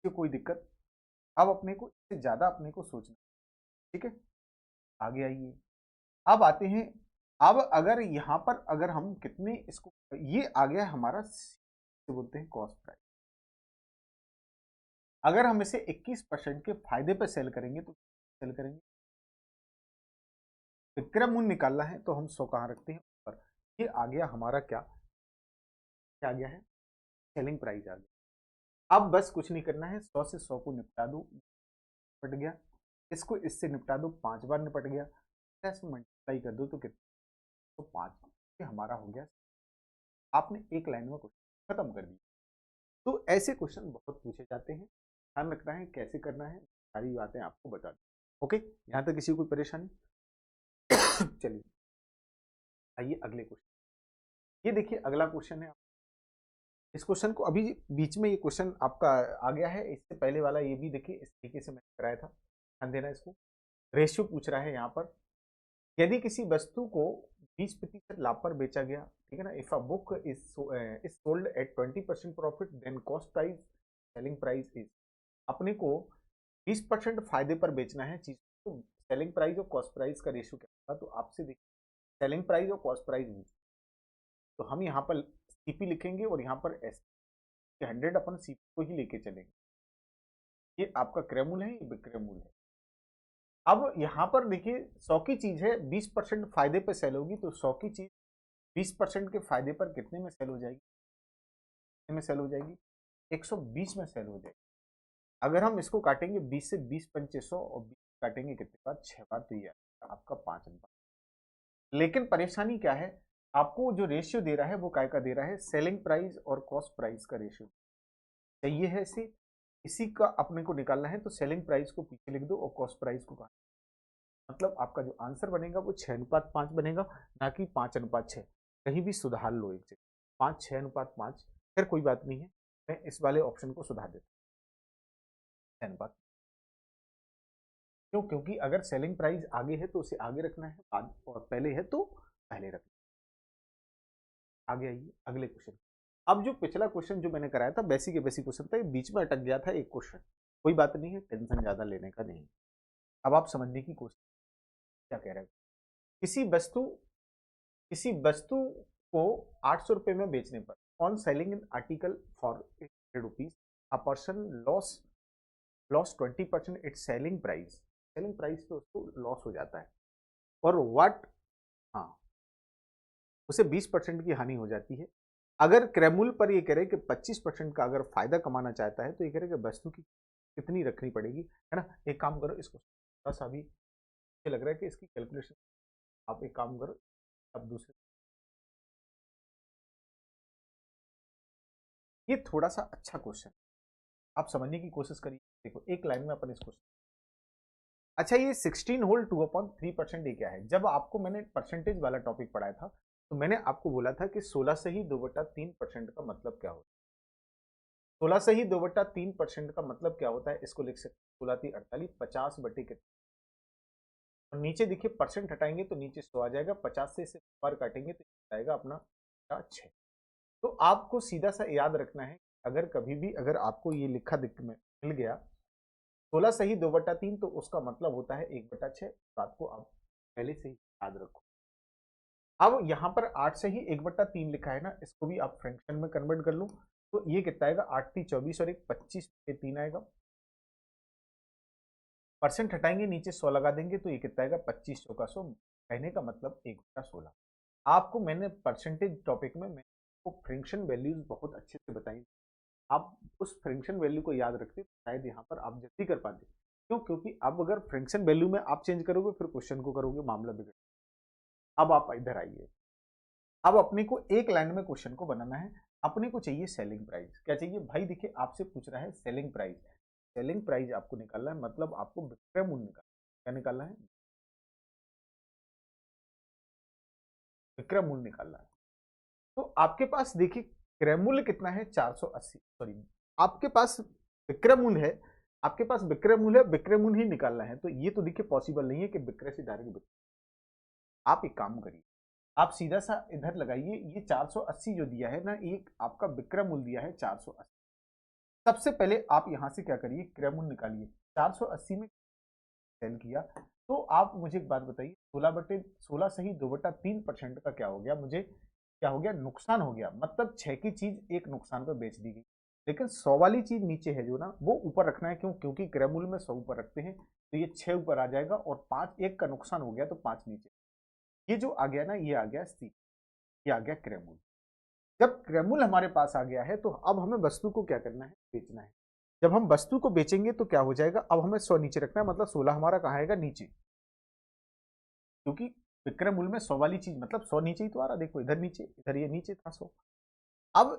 कोई दिक्कत। अब अपने को इससे ज्यादा अपने को सोचना, ठीक है, आगे आइए। अब आते हैं, अब अगर यहाँ पर अगर हम कितने इसको, ये आ गया हमारा बोलते हैं कॉस्ट प्राइस। अगर हम इसे 21% के फायदे पे सेल करेंगे तो सेल करेंगे, विक्रय मूल्य निकालना है तो हम 100 कहाँ रखते हैं ऊपर, ये आ गया हमारा क्या आ गया है, सेलिंग प्राइस आ गया। अब बस कुछ नहीं करना है, 100 से 100 को निपटा दो, निपट गया। इसको इससे निपटा दो, 5 बार निपट गया। इसमें मल्टीप्लाई कर दो तो कितना, तो 5, ये हमारा हो गया। आपने एक लाइन में क्वेश्चन खत्म कर दिया। तो ऐसे क्वेश्चन बहुत पूछे जाते हैं, ध्यान रखना है कैसे करना है, सारी बातें आपको बता दूं। ओके, यहाँ तक किसी को परेशानी। चलिए आइए अगले क्वेश्चन, ये देखिए अगला क्वेश्चन है। इस क्वेश्चन को अभी बीच में ये क्वेश्चन आपका आ गया है, इससे पहले वाला ये भी देखिए इस तरीके से मैंने कराया था, ध्यान देना इसको। रेशियो पूछ रहा है यहाँ पर, यदि किसी वस्तु को 20% लाभ पर बेचा गया, ठीक है ना, if a book is sold at 20% profit then cost price selling price is, अपने को 20% फायदे पर बेचना है चीज, तो सेलिंग प्राइस और कॉस्ट प्राइस का रेशियो क्या होगा, तो आपसे देखिए सेलिंग प्राइस और कॉस्ट प्राइस, तो हम यहाँ पर सीपी लिखेंगे और यहाँ पर एस, 100 अपन सीपी को ही लेके चलेंगे। ये आपका क्रय मूल्य है, ये विक्रय मूल्य है। अब यहाँ पर देखिए 100 की चीज है, 20% फायदे पे सेल होगी, तो 100 की चीज 20% के फायदे पर कितने में सेल हो जाएगी? कितने में सेल हो जाएगी? 120 में सेल हो जाएगी। अगर हम इसको काटेंगे 20 से 20 पंचे 100 और 20 काटेंगे कितने बार? 6 बार, तो ये आपका 5 अनुपात। लेकिन परेशानी क्या है, आपको जो रेशियो दे रहा है वो काय का दे रहा है? सेलिंग प्राइस और कॉस्ट प्राइस का रेशियो चाहिए है। इसी का अपने को निकालना है, तो सेलिंग प्राइस को पीछे लिख दो और कॉस्ट प्राइस को कहा, मतलब आपका जो आंसर बनेगा वो 6:5 बनेगा, ना कि 5:6। कहीं भी सुधार लो एक जगह, 5:6:5। फिर कोई बात नहीं है, मैं इस वाले ऑप्शन को सुधार देता हूँ 6:5। क्यों? क्योंकि अगर सेलिंग प्राइस आगे है तो उसे आगे रखना है, बाद और पहले है तो पहले रखना। आगे आइए अगले क्वेश्चन। अब जो पिछला क्वेश्चन जो मैंने कराया था बेसिक बेसिक क्वेश्चन था, ये बीच में अटक गया था एक क्वेश्चन। कोई बात नहीं है, टेंशन ज्यादा लेने का नहीं। अब आप समझने की कोशिश, क्या कह रहे हैं? किसी वस्तु किसी वस्तु को 800 रुपए में बेचने पर, on selling in article for 800 rupees, a person loss 20% it's selling price पे उसको लॉस हो जाता है। और व्हाट, हाँ, उसे 20% की हानि हो जाती है। अगर क्रयमूल्य पर ये कह रहे कि 25% का अगर फायदा कमाना चाहता है, तो ये कह रहे कि वस्तु की कितनी रखनी पड़ेगी, है ना? एक काम करो, इसको थोड़ा सा भी मुझे लग रहा है कि इसकी कैलकुलेशन, आप एक काम करो, अब दूसरे, ये थोड़ा सा अच्छा क्वेश्चन आप समझने की कोशिश करिए। देखो एक लाइन में अपन इस क्वेश्चन, अच्छा ये 16 होल 2/3% ये क्या है? जब आपको मैंने परसेंटेज वाला टॉपिक पढ़ाया था, तो मैंने आपको बोला था कि 16 से ही 2/3% का मतलब क्या होता है? 16 से ही 2/3% का मतलब क्या होता है? इसको लिख सकते 16×3 = 48, 50 बटे कितने, और नीचे देखिए परसेंट हटाएंगे तो नीचे 100 आ जाएगा, 50 से इसे बार काटेंगे तो आएगा अपना 6। तो आपको सीधा सा याद रखना है, अगर कभी भी अगर आपको ये लिखा दिख में मिल गया 16 सही 2/3, तो उसका मतलब होता है 1/6। बात को आप पहले से ही याद रखो। अब यहाँ पर 8 से ही 1/3 लिखा है ना, इसको भी आप फ्रैक्शन में कन्वर्ट कर लो, तो ये कितना आएगा? 8×3 = 24 और एक 25/3 आएगा। परसेंट हटाएंगे नीचे 100 लगा देंगे, तो ये कितना आएगा? 25×100 100। कहने का मतलब 1/16। आपको मैंने परसेंटेज टॉपिक में मैं आपको फ्रैक्शन वैल्यूज बहुत अच्छे से बताई, आप उस फ्रैक्शन वैल्यू को याद रखते शायद यहाँ पर आप जल्दी कर पाते। क्यों? क्योंकि अब अगर फ्रैक्शन वैल्यू में आप चेंज करोगे फिर क्वेश्चन को करोगे, मामला बिगड़। अब आप इधर आइए, अब अपने को एक लाइन में क्वेश्चन को बनाना है। अपने को चाहिए सेलिंग प्राइस। क्या चाहिए भाई? देखिए आपसे पूछ रहा है सेलिंग प्राइस, सेलिंग प्राइस आपको निकालना है, मतलब आपको विक्रय मूल्य निकालना है। क्या निकालना है? विक्रय मूल्य निकालना है। तो आपके पास देखिए क्रय मूल्य कितना है? 480, सॉरी, आपके पास विक्रय मूल्य है, आपके पास विक्रय मूल्य है, विक्रय मूल्य ही निकालना है। तो ये तो देखिए पॉसिबल नहीं है कि विक्रय से डायरेक्ट विक्रय। आप एक काम करिए, आप सीधा सा इधर लगाइए, ये 480 जो दिया है ना, एक आपका विक्रय मूल्य दिया है 480। सबसे पहले आप यहां से क्या करिए? क्रय मूल्य निकालिए। 480 में सेल किया, तो आप मुझे एक बात बताइए, 16 से ही 2/3% का क्या हो गया? मुझे क्या हो गया? नुकसान हो गया। मतलब 6 की चीज एक नुकसान पर बेच दी गई, लेकिन 100 वाली चीज नीचे है जो ना, वो ऊपर रखना है। क्यों? क्योंकि क्रय मूल्य में 100 ऊपर रखते हैं, तो ये 6 ऊपर आ जाएगा, और 5 एक का नुकसान हो गया तो 5 नीचे। ये जो आ गया ना, ये आ गया सी, ये आ गया क्रय मूल्य। जब क्रय मूल्य हमारे पास आ गया है, तो अब हमें वस्तु को क्या करना है? बेचना है। जब हम वस्तु को बेचेंगे तो क्या हो जाएगा? अब हमें 100 नीचे रखना है, मतलब 16 हमारा कहाँ आएगा? नीचे। क्योंकि विक्रय मूल्य में 100 वाली चीज, मतलब 100 नीचे ही तो आ रहा, देखो इधर नीचे, इधर ये नीचे था 100। अब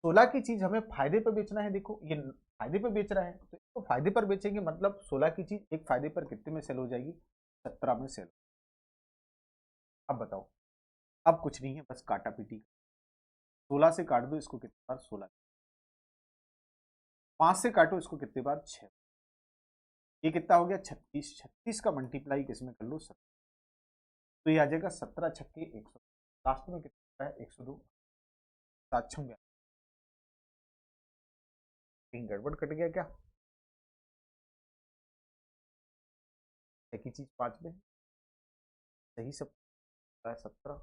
16 की चीज हमें फायदे पर बेचना है, देखो ये फायदे पर बेच रहा है, तो इसको फायदे पर बेचेंगे, मतलब 16 की चीज एक फायदे पर कितने में सेल हो जाएगी? 17 में सेल। अब बताओ, अब कुछ नहीं है, बस काटा पीटी। 16 से काट दो इसको कितने बार? 16। 5 से काटो इसको कितने बार? 6। ये कितना हो गया? 36। 36 का मल्टीप्लाई किसमें कर लो? 17। तो ये आ जाएगा 17 छक्के 100। लास्ट में कितना है? 102। 7 छंग, कहीं गड़बड़ कट गया क्या? एक ही चीज 5 में सही सब 17,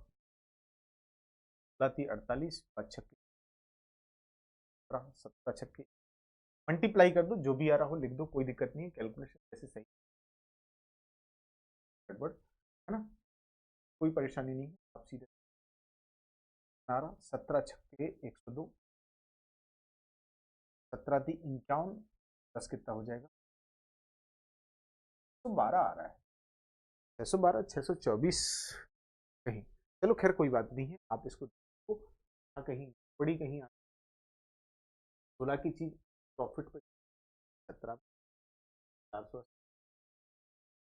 48, 5 छक्के 17 छक्के मल्टीप्लाई कर दो, जो भी आ रहा हो लिख दो, कोई दिक्कत नहीं है, कैलकुलेशन जैसे सही गड़बड़ है ना, कोई परेशानी नहीं है। आप सीधे 17 छक्के 102, 17 × 3 = 51, 10 कितना हो जाएगा, 612 आ रहा है, 612 624 कहीं। चलो खैर कोई बात नहीं है, आप इसको देखो, कहीं बड़ी कहीं 16 की चीज प्रॉफिट पे 17 400,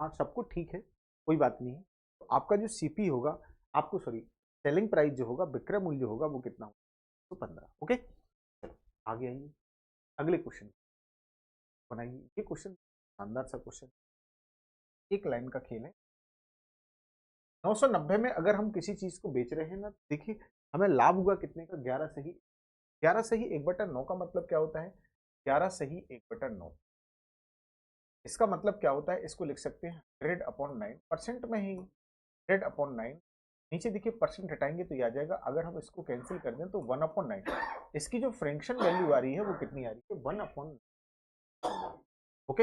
हाँ सब कुछ ठीक है, कोई बात नहीं है। तो आपका जो सीपी होगा, आपको सॉरी सेलिंग प्राइस जो होगा, विक्रय मूल्य होगा, वो कितना होगा, तो 15। ओके, चलो आगे आइए, अगले क्वेश्चन बनाइए। ये क्वेश्चन शानदार सा क्वेश्चन, एक लाइन का खेल है। 990 में अगर हम किसी चीज को बेच रहे हैं ना, देखिए हमें लाभ हुआ कितने का, 11 सही, 11 सही 1/9 का मतलब क्या होता है, 11 सही 1/9। इसका मतलब क्या होता है, इसको लिख सकते हैं 100/9 परसेंट में ही, 100/9। नीचे देखिए परसेंट हटाएंगे तो ये आ जाएगा, अगर हम इसको कैंसिल कर दें तो 1/9। इसकी जो फ्रैक्शन वैल्यू आ रही है वो कितनी आ रही है, 1/9। ओके,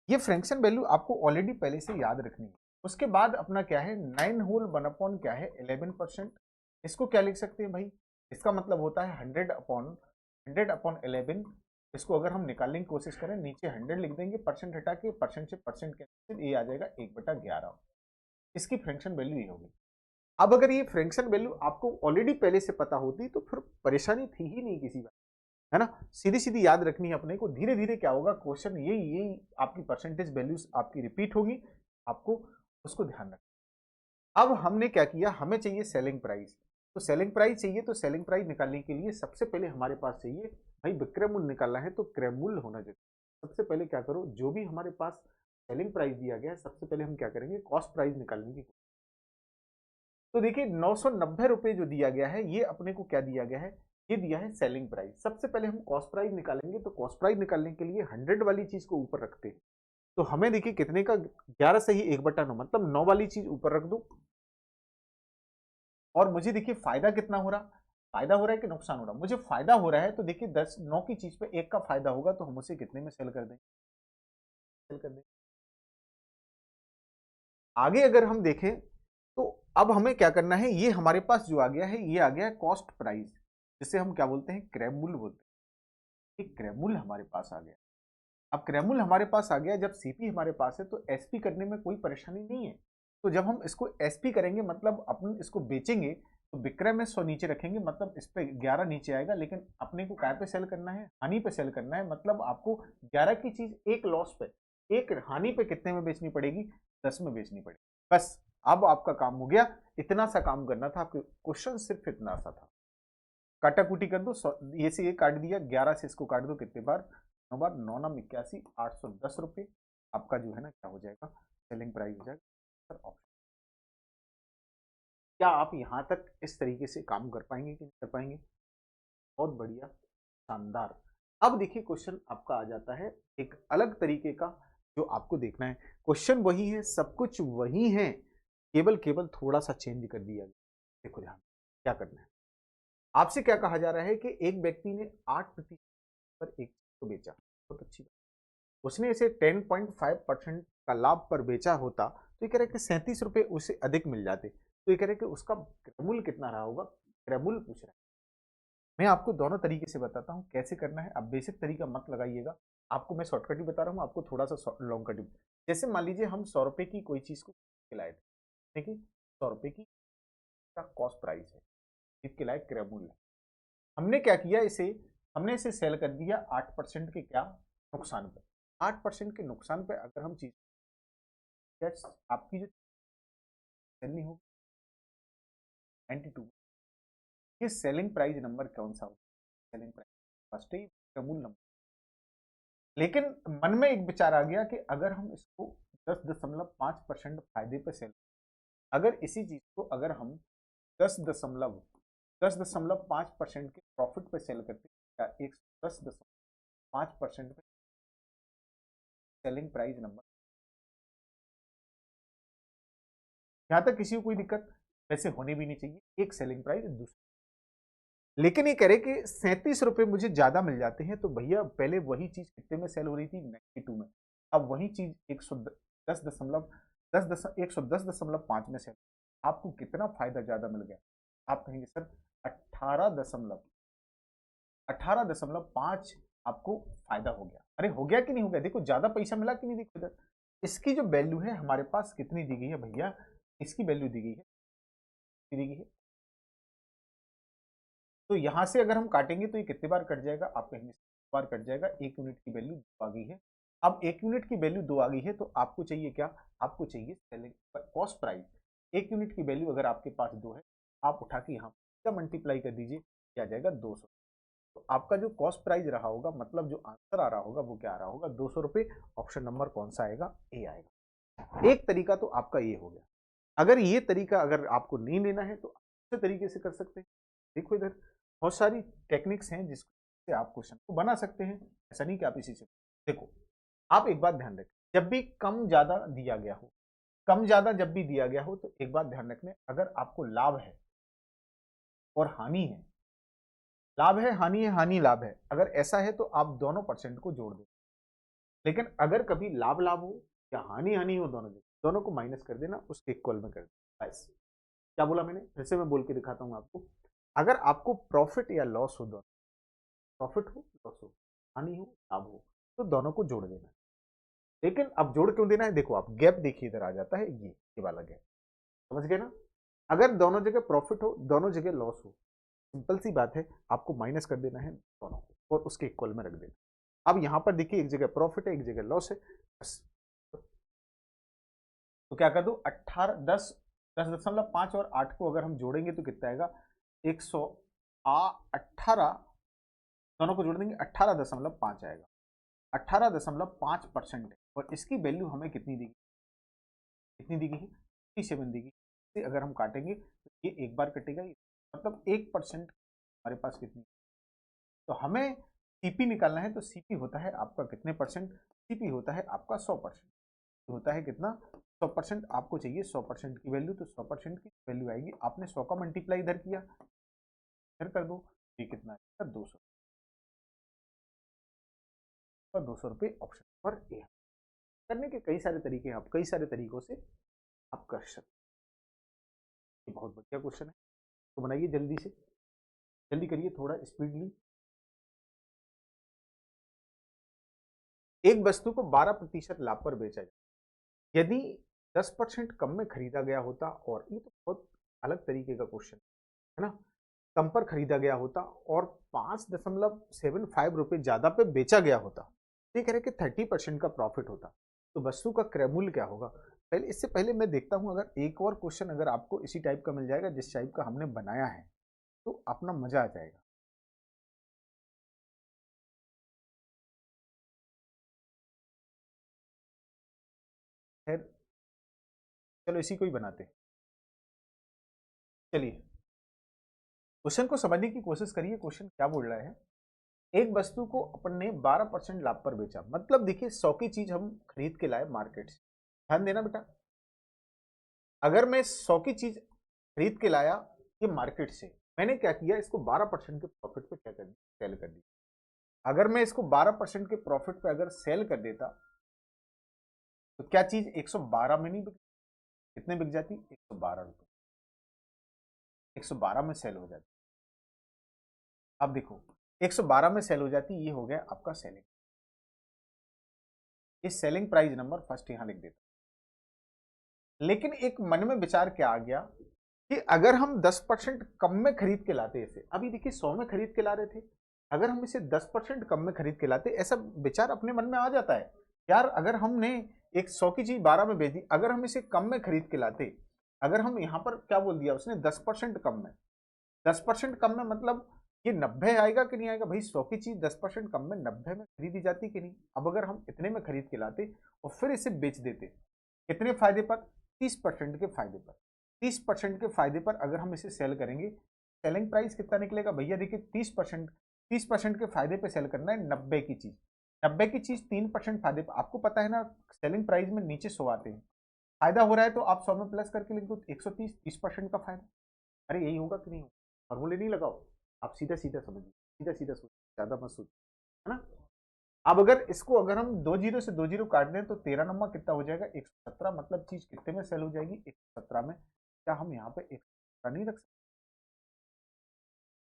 ये फ्रैक्शन वैल्यू आपको ऑलरेडी पहले से याद रखनी है। उसके बाद अपना क्या है, 9 होल 1 क्या है, 11%। इसको क्या लिख सकते हैं भाई, इसका मतलब होता है 100/11। इसको अगर हम निकालने की कोशिश करें, नीचे 100 लिख देंगे, परसेंट हटा के, परसेंट से परसेंट कैंसिल, ये आ जाएगा 1/11। इसकी फ्रैक्शन वैल्यू ये होगी। अब अगर ये फ्रैक्शन वैल्यू आपको ऑलरेडी पहले से पता होती तो फिर परेशानी थी ही नहीं किसी बात, है ना, सीधी सीधी याद रखनी है अपने को। धीरे धीरे क्या होगा, क्वेश्चन यही आपकी परसेंटेज वैल्यूज आपकी रिपीट होगी, आपको उसको ध्यान रखना। अब हमने क्या किया, हमें चाहिए सेलिंग प्राइस, तो सेलिंग प्राइस चाहिए, तो सेलिंग प्राइस निकालने के लिए सबसे पहले हमारे पास चाहिए भाई विक्रय मूल्य निकालना है, तो क्रय मूल्य होना चाहिए। सबसे पहले क्या करो, जो भी हमारे पास सेलिंग प्राइस दिया गया है, सबसे पहले हम क्या करेंगे, कॉस्ट प्राइस निकालने की। तो देखिए 990 रुपए जो दिया गया है, ये अपने को क्या दिया गया है, ये दिया है सेलिंग प्राइस। सबसे पहले हम कॉस्ट प्राइस निकालेंगे, तो कॉस्ट प्राइस निकालने के लिए 100 वाली चीज को ऊपर रखते हैं। तो हमें देखिए कितने का, 11 से ही 1/9, मतलब 9 वाली चीज ऊपर रख दो। और मुझे देखिए फायदा कितना हो रहा, फायदा हो रहा है कि नुकसान हो रहा, मुझे फायदा हो रहा है। तो देखिए 10 9 की चीज पे 1 का फायदा होगा, तो हम उसे कितने में सेल कर देंगे, सेल कर देंगे। आगे अगर हम देखें, तो अब हमें क्या करना है, ये हमारे पास जो आ गया है, ये आ गया है कॉस्ट प्राइस, जिसे हम क्या बोलते हैं, क्रय मूल्य बोलते हैं। एक क्रय मूल्य हमारे पास आ गया। अब क्रय मूल्य हमारे पास आ गया, जब सीपी हमारे पास है, तो एसपी करने में कोई परेशानी नहीं है। तो जब हम इसको एसपी करेंगे, मतलब अपन इसको बेचेंगे, तो विक्रय में 100 नीचे रखेंगे, मतलब इस पे 11 नीचे आएगा। लेकिन अपने को काय पे सेल करना है, हानि पे सेल करना है, मतलब आपको 11 की चीज एक लॉस पे, एक हानि पे कितने में बेचनी पड़ेगी, 10 में बेचनी पड़ेगी। बस अब आपका काम हो गया, इतना सा काम करना था, आपके क्वेश्चन सिर्फ इतना सा था। काटाकुटी कर दो, ये से ये काट दिया, 11 से इसको काट दो, कितने बार, 9 बार, 9 9 81, 810 रुपये आपका जो है ना क्या हो जाएगा, सेलिंग प्राइस हो जाएगा। ऑप्शन, क्या आप यहां तक इस तरीके से काम कर पाएंगे कि नहीं कर पाएंगे, बहुत बढ़िया, शानदार। अब देखिए क्वेश्चन आपका आ जाता है एक अलग तरीके का, जो आपको देखना है। क्वेश्चन वही है, सब कुछ वही है, केवल केवल थोड़ा सा चेंज कर दिया गया। देखो ध्यान, क्या करना है, आपसे क्या कहा जा रहा है कि एक व्यक्ति ने 8% पर एक को बेचा, बहुत अच्छी बात। उसने इसे 10.5% का लाभ पर बेचा होता, तो ये कह रहे कि 37 रुपए उसे अधिक मिल जाते। तो ये कह रहे कि उसका क्रयमूल्य कितना रहा होगा, क्रयमूल्य पूछ रहा है। मैं आपको दोनों तरीके से बताता हूँ कैसे करना है। अब बेसिक तरीका मत लगाइएगा, आपको मैं शॉर्टकट ही बता रहा हूँ, आपको थोड़ा सा लॉन्ग कट। जैसे मान लीजिए हम 100 रुपए की कोई चीज को खिलाए थे, देखिए 100 रुपए की का कॉस्ट प्राइस है, इसके लायक क्रय मूल्य। हमने क्या किया, इसे हमने इसे सेल कर दिया 8% के क्या, नुकसान पे। 8% के नुकसान पे अगर हम चीज, आपकी जो सेलनी होगी 92, ये सेलिंग प्राइस नंबर कौन सा होगा, सेलिंग प्राइस फर्स्ट ही प्रमूल नंबर। लेकिन मन में एक विचार आ गया कि अगर हम इसको 10.5% फायदे पे सेल, अगर इसी चीज को अगर हम 10.5% के प्रॉफिट पे सेल करते, या 110.5% पे सेलिंग प्राइस नंबर, यहां तक किसी को कोई दिक्कत वैसे होनी भी नहीं चाहिए, एक सेलिंग प्राइस दूसरी। लेकिन ये कह रहे कि 37 रुपये मुझे ज्यादा मिल जाते हैं, तो भैया पहले वही चीज कितने में सेल हो रही थी, 92 में, अब वही चीज 110.5 में सेल, आपको कितना फायदा ज्यादा मिल गया? आप कहेंगे सर 18.5 आपको फायदा हो गया। अरे हो गया कि नहीं हो गया? देखो ज्यादा पैसा मिला कि नहीं, देखो इधर इसकी जो वैल्यू है हमारे पास कितनी दी गई है भैया, इसकी वैल्यू दी गई है। तो यहां से अगर हम काटेंगे तो ये कितने बार कट जाएगा, आप कहेंगे बार कट जाएगा। 1 यूनिट की वैल्यू 2 आ गई है। अब 1 यूनिट की वैल्यू 2 आ गई है तो आपको चाहिए क्या, आपको चाहिए सेलिंग कॉस्ट प्राइस। 1 यूनिट की वैल्यू अगर आपके पास 2 है, आप उठा के यहाँ मल्टीप्लाई कर दीजिए, क्या जाएगा 200। तो आपका जो कॉस्ट प्राइस रहा होगा, मतलब जो आंसर आ रहा होगा वो क्या आ रहा होगा, 200 रुपये। ऑप्शन नंबर कौन सा आएगा, ए आएगा। एक तरीका तो आपका ये हो गया। अगर ये तरीका अगर आपको नहीं लेना है तो अच्छे तरीके से कर सकते हैं। देखो इधर बहुत सारी टेक्निक्स हैं जिससे आप क्वेश्चन को बना सकते हैं, ऐसा नहीं कि आप इसी से। देखो आप एक बात ध्यान रखें, जब भी कम ज्यादा दिया गया हो, कम ज्यादा जब भी दिया गया हो, तो एक बात ध्यान रखने, अगर आपको लाभ है और हानि है, लाभ है हानि है, हानि लाभ है, अगर ऐसा है तो आप दोनों परसेंट को जोड़ दें। लेकिन अगर कभी लाभ लाभ हो या हानि हानि हो, दोनों को माइनस कर देना, उसके इक्वल में कर देना बस। क्या बोला मैंने, फिर से मैं बोल के दिखाता हूं आपको। अगर आपको प्रॉफिट या लॉस हो, दोनों प्रॉफिट हो लॉस हो, हानि हो लाभ हो, तो दोनों को जोड़ देना है। लेकिन अब जोड़ क्यों देना है, देखो आप गैप देखिए, इधर आ जाता है ये वाला गैप, समझ गए ना। अगर दोनों जगह प्रॉफिट हो, दोनों जगह लॉस हो, सिंपल सी बात है, आपको माइनस कर देना है दोनों को और उसके इक्वल में रख देना। अब यहां पर देखिए, एक जगह प्रॉफिट है, एक जगह लॉस है, बस। तो क्या कर दो, 10.5 और 8 को अगर हम जोड़ेंगे तो कितना आएगा, 118, दोनों को जोड़ देंगे 18.5 आएगा। 18.5% है और इसकी वैल्यू हमें कितनी दी, कितनी दी गई है, 57 दी गई। अगर हम काटेंगे तो ये एक बार कटेगा, मतलब 1% हमारे पास कितनी। तो हमें सीपी निकालना है, तो सीपी होता है आपका कितने परसेंट, सीपी होता है आपका 100%, होता है कितना 100%। आपको चाहिए 100% की वैल्यू, तो 100% की वैल्यू आएगी, आपने 100 का मल्टीप्लाई इधर किया, इधर कर दो, ये कितना है 200, और 200 रुपये ऑप्शन पर ए। करने के कई सारे तरीके हैं, आप कई सारे तरीकों से आप कर सकते हैं। बहुत बढ़िया क्वेश्चन है, तो बनाइए जल्दी से, जल्दी करिए थोड़ा स्पीडली। एक वस्तु को 12% लाभ पर बेचा जाए, यदि 10% कम में खरीदा गया होता, और ये तो बहुत अलग तरीके का क्वेश्चन है ना, कम पर खरीदा गया होता और 5.75 रुपये ज्यादा पे बेचा गया होता, ये कह रहे कि 30% का प्रॉफिट होता, तो वस्तु का क्रय मूल्य क्या होगा। पहले इससे पहले मैं देखता हूं, अगर एक और क्वेश्चन अगर आपको इसी टाइप का मिल जाएगा जिस टाइप का हमने बनाया है, तो अपना मजा आ जाएगा। खैर चलो इसी को ही बनाते। चलिए क्वेश्चन को समझने की कोशिश करिए। क्वेश्चन क्या बोल रहा है, एक वस्तु को अपन ने 12% लाभ पर बेचा, मतलब देखिए 100 की चीज हम खरीद के लाए मार्केट से, ध्यान देना बेटा, अगर मैं 100 की चीज खरीद के लाया ये मार्केट से, मैंने क्या किया, इसको 12% के प्रॉफिट पे क्या कर दिया, सेल कर दिया। अगर मैं इसको 12% के प्रॉफिट पे अगर सेल कर देता, तो क्या चीज 112 में नहीं बिक, कितने बिक जाती, 112 रुपये, 112 में सेल हो जाती। अब देखो 112 में सेल हो जाती, ये हो गया आपका सेलिंग, इस सेलिंग प्राइस नंबर फर्स्ट यहां लिख देता। लेकिन एक मन में विचार क्या आ गया कि अगर हम 10% कम में खरीद के लाते, इसे अभी देखिए 100 में खरीद के ला रहे थे, अगर हम इसे 10% कम में खरीद के लाते, ऐसा विचार अपने मन में आ जाता है यार, अगर हमने एक 100 की चीज 12 में बेच दी, अगर हम इसे कम में खरीद के लाते, अगर हम यहां पर क्या बोल दिया उसने 10% कम में, 10% कम में मतलब ये 90 आएगा कि नहीं आएगा भाई, 100 की चीज 10% कम में 90 में खरीदी जाती कि नहीं। अब अगर हम इतने में खरीद के लाते और फिर इसे बेच देते, कितने फायदे पर, 30% के फायदे पर, 30% के फायदे पर अगर हम इसे सेल करेंगे, सेलिंग प्राइस कितना निकलेगा भैया, देखिए 30% के फायदे पे सेल करना है 90 की चीज, 90 की चीज 3% फायदे पर, आपको पता है ना सेलिंग प्राइस में नीचे 100 आते हैं, फायदा हो रहा है तो आप 100 में प्लस करके लिख दो 130, 30% का फायदा। अरे यही होगा कि नहीं होगा, फॉर्मूले नहीं लगाओ, आप सीधा सीधा समझिए, सीधा सीधा सोचिए, ज्यादा मत सोचिए, है ना। अब अगर इसको अगर हम 2 जीरो से 2 जीरो काट दें तो 13 नंबर कितना हो जाएगा 117, मतलब चीज कितने में सेल हो जाएगी 117 में। क्या हम यहाँ पे 117 नहीं रख सकते?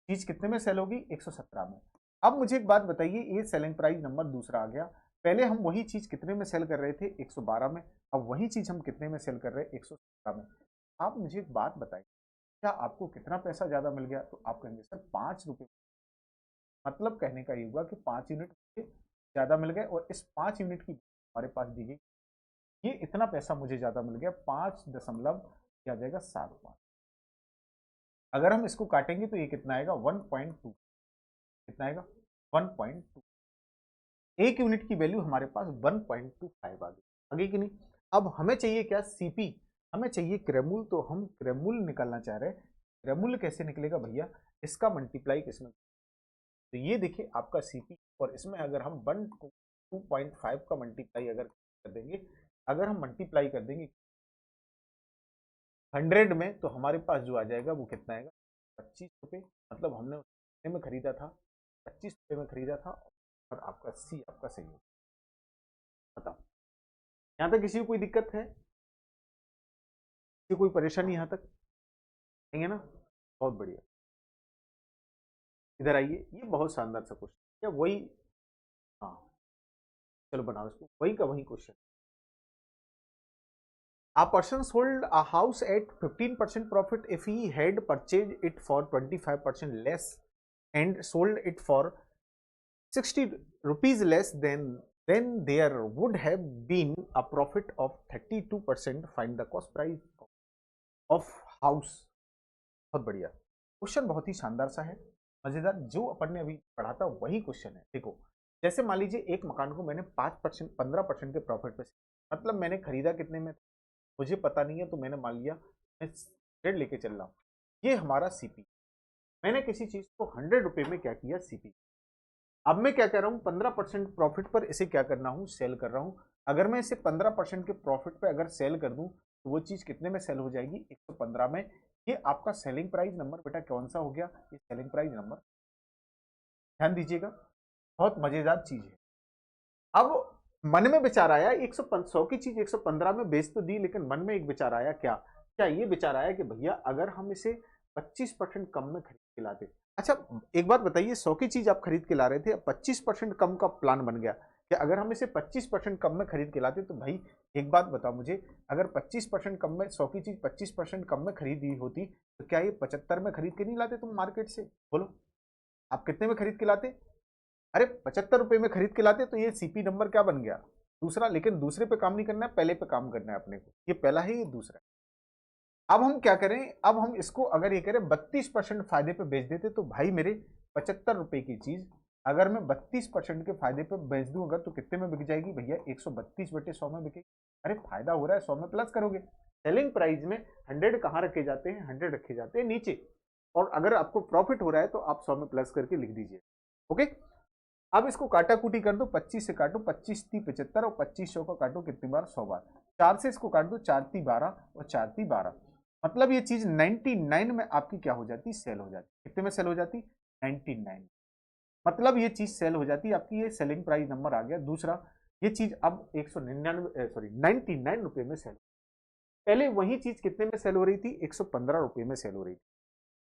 चीज कितने में सेल होगी 117 में। अब मुझे एक बात बताइए, ये सेलिंग प्राइस नंबर दूसरा आ गया। पहले हम वही चीज कितने में सेल कर रहे थे 112 में, अब वही चीज हम कितने में सेल कर रहे हैं 117 में। आप मुझे एक बात बताइए, क्या आपको कितना पैसा ज्यादा मिल गया? तो आप कहेंगे सर 5 रुपए, मतलब कहने का ये हुआ कि 5 यूनिट ज्यादा मिल गए और इस 5 यूनिट की हमारे पास दी गई, ये इतना पैसा मुझे ज्यादा मिल गया 5 दशमलव क्या जाएगा 75। अगर हम इसको काटेंगे तो ये कितना आएगा 1.2, कितना आएगा 1.2। एक यूनिट की वैल्यू हमारे पास 1.25 आ गई, आगे कि नहीं। अब हमें चाहिए क्या सीपी, हमें चाहिए क्रेमूल, तो हम क्रेमूल निकालना चाह रहे हैं। क्रेमूल कैसे निकलेगा भैया, इसका मल्टीप्लाई किसमें, तो ये देखिए आपका सीपी, और इसमें अगर हम 1.2.5 का मल्टीप्लाई अगर कर देंगे, अगर हम मल्टीप्लाई कर देंगे 100 में, तो हमारे पास जो आ जाएगा वो कितना आएगा 25 रुपये, मतलब हमने कितने में खरीदा था 25 रुपये में खरीदा था, और आपका सी आपका सही है। बताओ यहाँ तक किसी को कोई दिक्कत है, किसी कोई परेशानी यहाँ तक नहीं है ना? बहुत बढ़िया, इधर आइए, ये बहुत शानदार सा क्वेश्चन, या वही, हाँ चलो बनाओ इसको, वही का वही question. A person sold a house at 15% profit if he had purchased it for 25% less and sold it for 60 rupees less, then there would have been a profit of 32%. Find the cost price of house। बहुत बढ़िया question, बहुत ही शानदार सा है, मजेदार, जो अपन ने अभी पढ़ा था वही क्वेश्चन है। देखो जैसे मान लीजिए एक मकान को मैंने 5% 15% के प्रॉफिट पे, मतलब मैंने खरीदा कितने में मुझे पता नहीं है, तो मैंने मान लिया मैं 100 लेके चल रहा हूँ, ये हमारा सीपी। मैंने किसी चीज को 100 रुपए में क्या किया सीपी, अब मैं क्या कर रहा हूँ 15% प्रॉफिट पर इसे क्या करना हूँ सेल कर रहा हूँ। अगर मैं इसे 15% के प्रॉफिट पे अगर सेल कर दूं तो वो चीज कितने में सेल हो जाएगी 115 में। ये आपका सेलिंग प्राइस नंबर बेटा कौन सा हो गया, ये सेलिंग प्राइस नंबर, ध्यान दीजिएगा, बहुत मजेदार चीज है। अब मन में विचार आया 100 की चीज 115 में बेच तो दी, लेकिन मन में एक विचार आया, क्या क्या ये विचार आया कि भैया अगर हम इसे 25% कम में खरीद के लाते। अच्छा एक बात बताइए, 100 की चीज आप खरीद के ला रहे थे, 25% कम का प्लान बन गया कि अगर हम इसे 25% कम में खरीद के लाते, तो भाई एक बात बताओ मुझे, अगर 25% कम में 100 की चीज 25% कम में खरीदी होती, तो क्या ये 75 में खरीद के नहीं लाते तुम मार्केट से? बोलो आप कितने में खरीद के लाते? अरे 75 रुपए में खरीद के लाते, तो ये सीपी नंबर क्या बन गया दूसरा। लेकिन दूसरे पे काम नहीं करना है, पहले पे काम करना है अपने को, ये पहला है ये दूसरा है। अब हम क्या करें, अब हम इसको अगर ये करें 32% फायदे पे बेच देते, तो भाई मेरे 75 रुपए की चीज अगर मैं 32% के फायदे पे बेच दूं अगर, तो कितने में बिक जाएगी भैया 132/100 में बिकेगी। अरे फायदा हो रहा है, 100 में प्लस करोगे। सेलिंग प्राइस में 100 कहाँ रखे जाते हैं, 100 रखे जाते हैं नीचे, और अगर आपको प्रॉफिट हो रहा है तो आप 100 में प्लस करके लिख दीजिए। ओके, अब इसको काटा कुटी कर दो, 25 से काटो 25 ती 75 और 2500 का काटो कितनी बार 100 बार, 4 से इसको काट दो 4 ती 12 और 4 ती 12, मतलब ये चीज 99 में आपकी क्या हो जाती सेल हो जाती। कितने में सेल हो जाती 99, मतलब ये चीज सेल हो जाती आपकी, ये सेलिंग प्राइस नंबर आ गया दूसरा। ये चीज अब 199 सॉरी 99 रुपए में सेल, पहले वही चीज कितने में सेल हो रही थी 115 रुपए में सेल हो रही थी।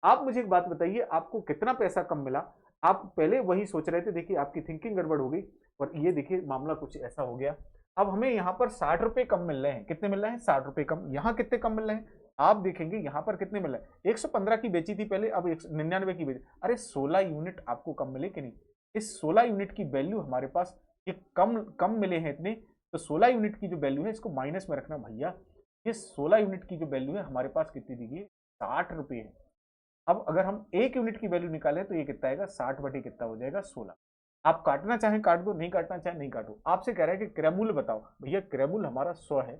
आप मुझे एक बात बताइए आपको कितना पैसा कम मिला, आप पहले वही सोच रहे थे, देखिए आपकी थिंकिंग गड़बड़ हो गई, और ये देखिए मामला कुछ ऐसा हो गया। अब हमें यहाँ पर 60 रुपए कम मिल रहे हैं, कितने मिल रहे हैं 60 रुपए कम, यहाँ कितने कम मिल रहे हैं आप देखेंगे यहाँ पर कितने मिल रहे हैं, 115 की बेची थी पहले, अब 99 की बेची, अरे 16 यूनिट आपको कम मिले कि नहीं। इस 16 यूनिट की वैल्यू हमारे पास ये कम कम मिले हैं इतने, तो 16 यूनिट की जो वैल्यू है इसको माइनस में रखना भैया, ये 16 यूनिट की जो वैल्यू है हमारे पास कितनी दी गई 60 रुपए है। अब अगर हम एक यूनिट की वैल्यू निकालें तो ये कितना आएगा 60 बटे कितना हो जाएगा 16। आप काटना चाहें काट दो, नहीं काटना चाहें नहीं काटो। आपसे कह रहा है कि क्रैमूल बताओ, भैया क्रैमूल हमारा 100 है,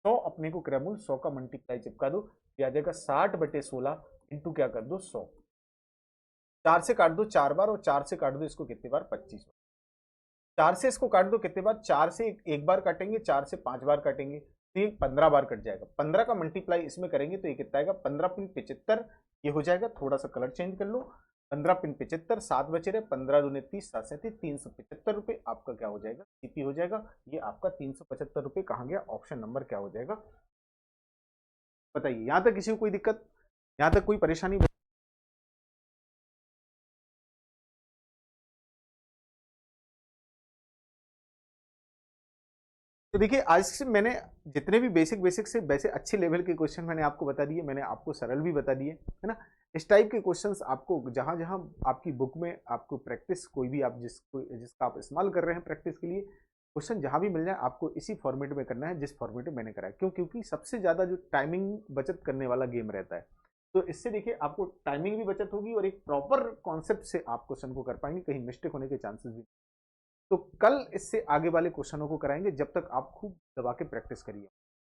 100 अपने को क्रैमूल 100 का मल्टीप्लाई चिपका दो, ये आ जाएगा 60 बटे 16 इंटू क्या कर दो 100, 4 से काट दो 4 बार और 4 से काट दो इसको कितनी बार 25 बार, 4 से इसको काट दो कितने बार, 4 से एक बार काटेंगे, 4 से 5 बार काटेंगे, तो ये 15 बार कट जाएगा। 15 का मल्टीप्लाई इसमें करेंगे तो ये कितना आएगा 15 × 75, ये हो जाएगा। थोड़ा सा कलर चेंज कर लो, 15 पिन 75, 7 बचे रहे, 15 दूने 30, 7 से 375 रुपये आपका क्या हो जाएगा, सीपी हो जाएगा। ये आपका 375 रुपये कहाँ गया, ऑप्शन नंबर क्या हो जाएगा, बताइए। यहां तक किसी को कोई दिक्कत, यहां तक कोई परेशानी? तो देखिए, आज से मैंने जितने भी बेसिक से वैसे अच्छे लेवल के क्वेश्चन मैंने आपको बता दिए, मैंने आपको सरल भी बता दिए, है ना। इस टाइप के क्वेश्चंस आपको जहां जहां आपकी बुक में आपको प्रैक्टिस कोई भी आप जिसका आप इस्तेमाल कर रहे हैं प्रैक्टिस के लिए, क्वेश्चन जहां भी मिल जाए आपको इसी फॉर्मेट में करना है जिस फॉर्मेट में मैंने कराया। क्यों? क्योंकि सबसे ज्यादा जो टाइमिंग बचत करने वाला गेम रहता है, तो इससे देखिए आपको टाइमिंग भी बचत होगी और एक प्रॉपर कॉन्सेप्ट से आप क्वेश्चन को कर पाएंगे, कहीं मिस्टेक होने के चांसेस भी। तो कल इससे आगे वाले क्वेश्चनों को कराएंगे, जब तक आप खूब दबा के प्रैक्टिस करिए।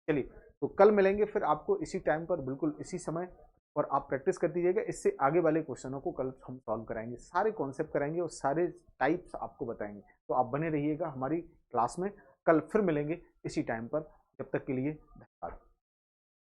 चलिए, तो कल मिलेंगे फिर आपको इसी टाइम पर, बिल्कुल इसी समय, और आप प्रैक्टिस कर दीजिएगा। इससे आगे वाले क्वेश्चनों को कल हम सॉल्व कराएंगे, सारे कॉन्सेप्ट कराएंगे और सारे टाइप्स आपको बताएंगे। तो आप बने रहिएगा हमारी क्लास में, कल फिर मिलेंगे इसी टाइम पर। जब तक के लिए